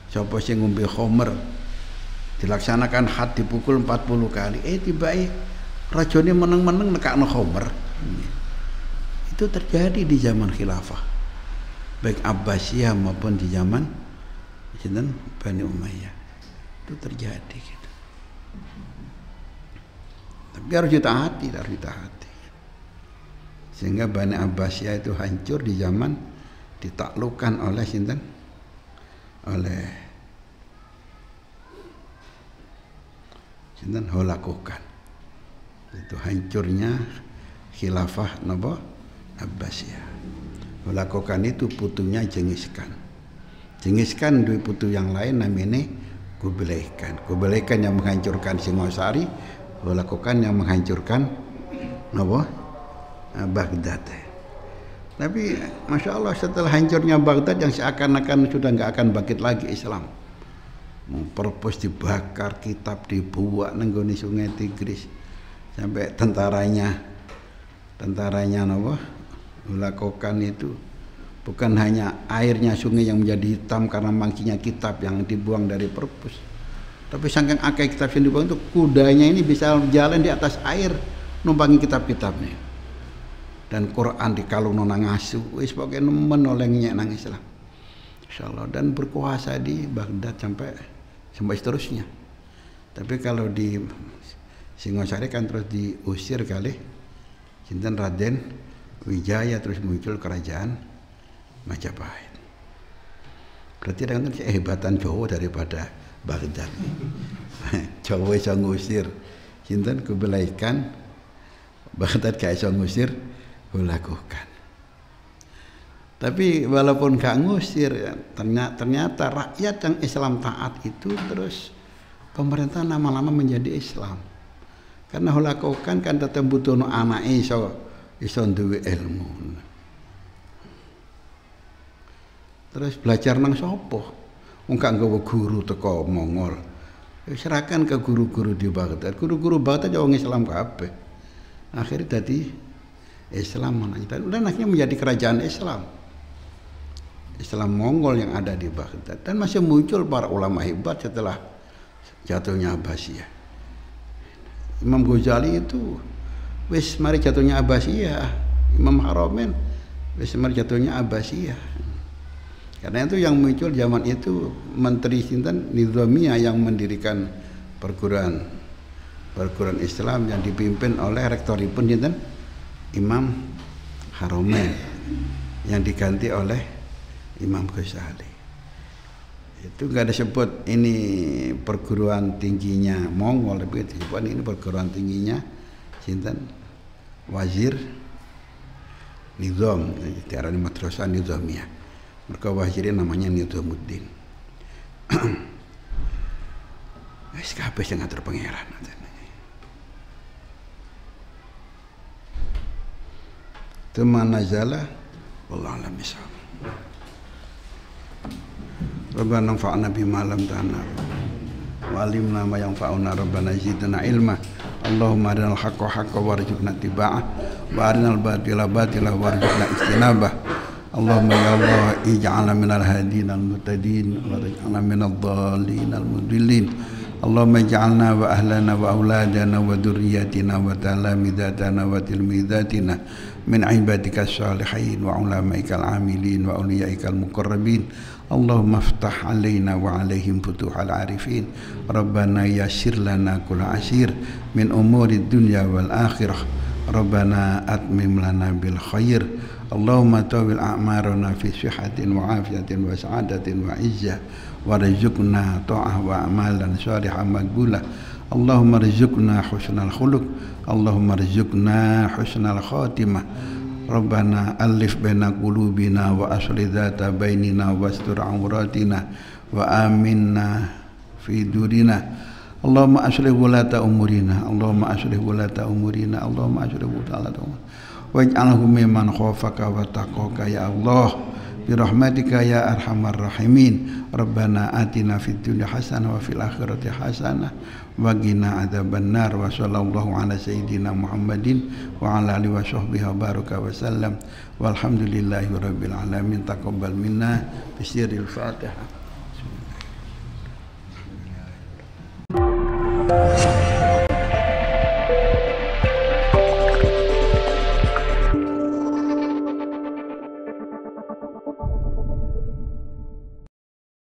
Siapa sing ngombe khamr dilaksanakan had dipukul 40 kali. Tiba-tiba rajane meneng-meneng nekakno khamr. Itu terjadi di zaman khilafah. Baik Abbasiyah maupun di zaman sinten Bani Umayyah. Itu terjadi gitu. Tapi harus ditaati, sehingga Bani Abbasiyah itu hancur di zaman ditaklukkan oleh sinten? Oleh sinten Holakokan. Itu hancurnya khilafah napa? Abbasiyah. Holakokan itu putunya Genghis Khan. Genghis Khan duwe putu yang lain namanya Kublai Khan. Kublai Khan yang menghancurkan Singosari, Holakokan yang menghancurkan napa? Baghdad. Tapi Masya Allah setelah hancurnya Baghdad yang seakan-akan sudah nggak akan bangkit lagi Islam, perpus dibakar, kitab dibuat nenggoni sungai Tigris, sampai tentaranya napa Holakokan itu bukan hanya airnya sungai yang menjadi hitam karena mangkinya kitab yang dibuang dari perpus, tapi saking akeh kitab yang dibuang itu kudanya ini bisa jalan di atas air numpangi kitab-kitabnya, dan Quran dikalungno nang asu wis pokoke nemen olehnya nang Islam insyaallah, dan berkuasa di Baghdad sampai seterusnya. Tapi kalau di Singosari kan terus diusir kali sinten Raden Wijaya, terus muncul kerajaan Majapahit. Berarti dengan kehebatan Jawa daripada Baghdad. Jawa iso ngusir sinten Kublai Khan, Baghdad gak iso ngusir Holakokan. Tapi walaupun gak ngusir, ternyata rakyat yang Islam taat itu terus pemerintah lama-lama menjadi Islam. Karena Holakokan kan tetep butuhno anake iso duwe ilmu. Terus belajar nang sapa? Wong gak nggawa guru teko Mongol. Serahkan ke guru-guru di Baghdad. Guru-guru Baghdad wong Islam kabeh. Akhirnya jadi Islam dan akhirnya menjadi kerajaan Islam. Islam Mongol yang ada di Baghdad, dan masih muncul para ulama hebat setelah jatuhnya Abbasiyah. Imam Ghazali itu wis mari jatuhnya Abbasiyah, Imam Haramain wis mari jatuhnya Abbasiyah. Karena itu yang muncul zaman itu Menteri sinten Nizamiyah yang mendirikan perguruan Islam yang dipimpin oleh rektoripun sinten Imam Haramain yang diganti oleh Imam Ghazali. Itu enggak disebut ini perguruan tingginya Mongol, tapi disebut ini perguruan tingginya sinten Wazir Nizam, diarani Madrasah Nizamiyah. Mereka wazirin namanya Nizamuddin. Wis kabeh sing ngatur pangeran. Tsumma nazala wallahu a'lam bishawab. Rabbana anfa'na bima 'allamtana wa 'allimna ma yanfa'una rabbana zidna ilma. Allahumma arinal haqqa haqqan warzuqna ittiba'ah wa arinal batila batilan warzuqna ijtinabah. Allahumma ya Allah ij'alna minal hadin al-muhtadin wa ij'alna minadh dhalin al-mudillin. Allahumma ij'alna wa ahlana wa auladana wa dhurriyyatina wa talamidatana wa tilmidatina min ibadika as-salihin wa ulamaika al-amilin wa awliyaika al-muqarrabin. Allahumma aftah alaina wa alaihim futuhal arifin. Rabbana yassir lana kulla asir min umuri dunya wal akhirah. Rabbana atmim lana bil khair. Allahumma tawil a'marana fi sihatin wa afiyatin wa sa'adatin wa izzah warzuqna ta'ah wa amalan salihan maqbulah. Allahumma rizukna husnal khuluq, Allahumma rizukna husnal khatimah. Rabbana alif baina qulubina wa asli dzata bainina wastur auratina wa aminna fi durina. Allahumma aslih wulata umurina, Allahumma aslih wulata umurina, Allahumma aslih wulata umurina. Waj'alhum mimman khafaka wa taqaka ya Allah bi rahmatika ya arhamar rahimin. Rabbana atina fid dunya hasanah wa fil akhirati hasanah wa qina adzabannar. Wa sallallahu ala sayyidina Muhammadin wa ala alihi wa sahbihi wa baraka wa sallam. Walhamdulillahi rabbil alamin. Taqabbal minna bi sirril Fatihah.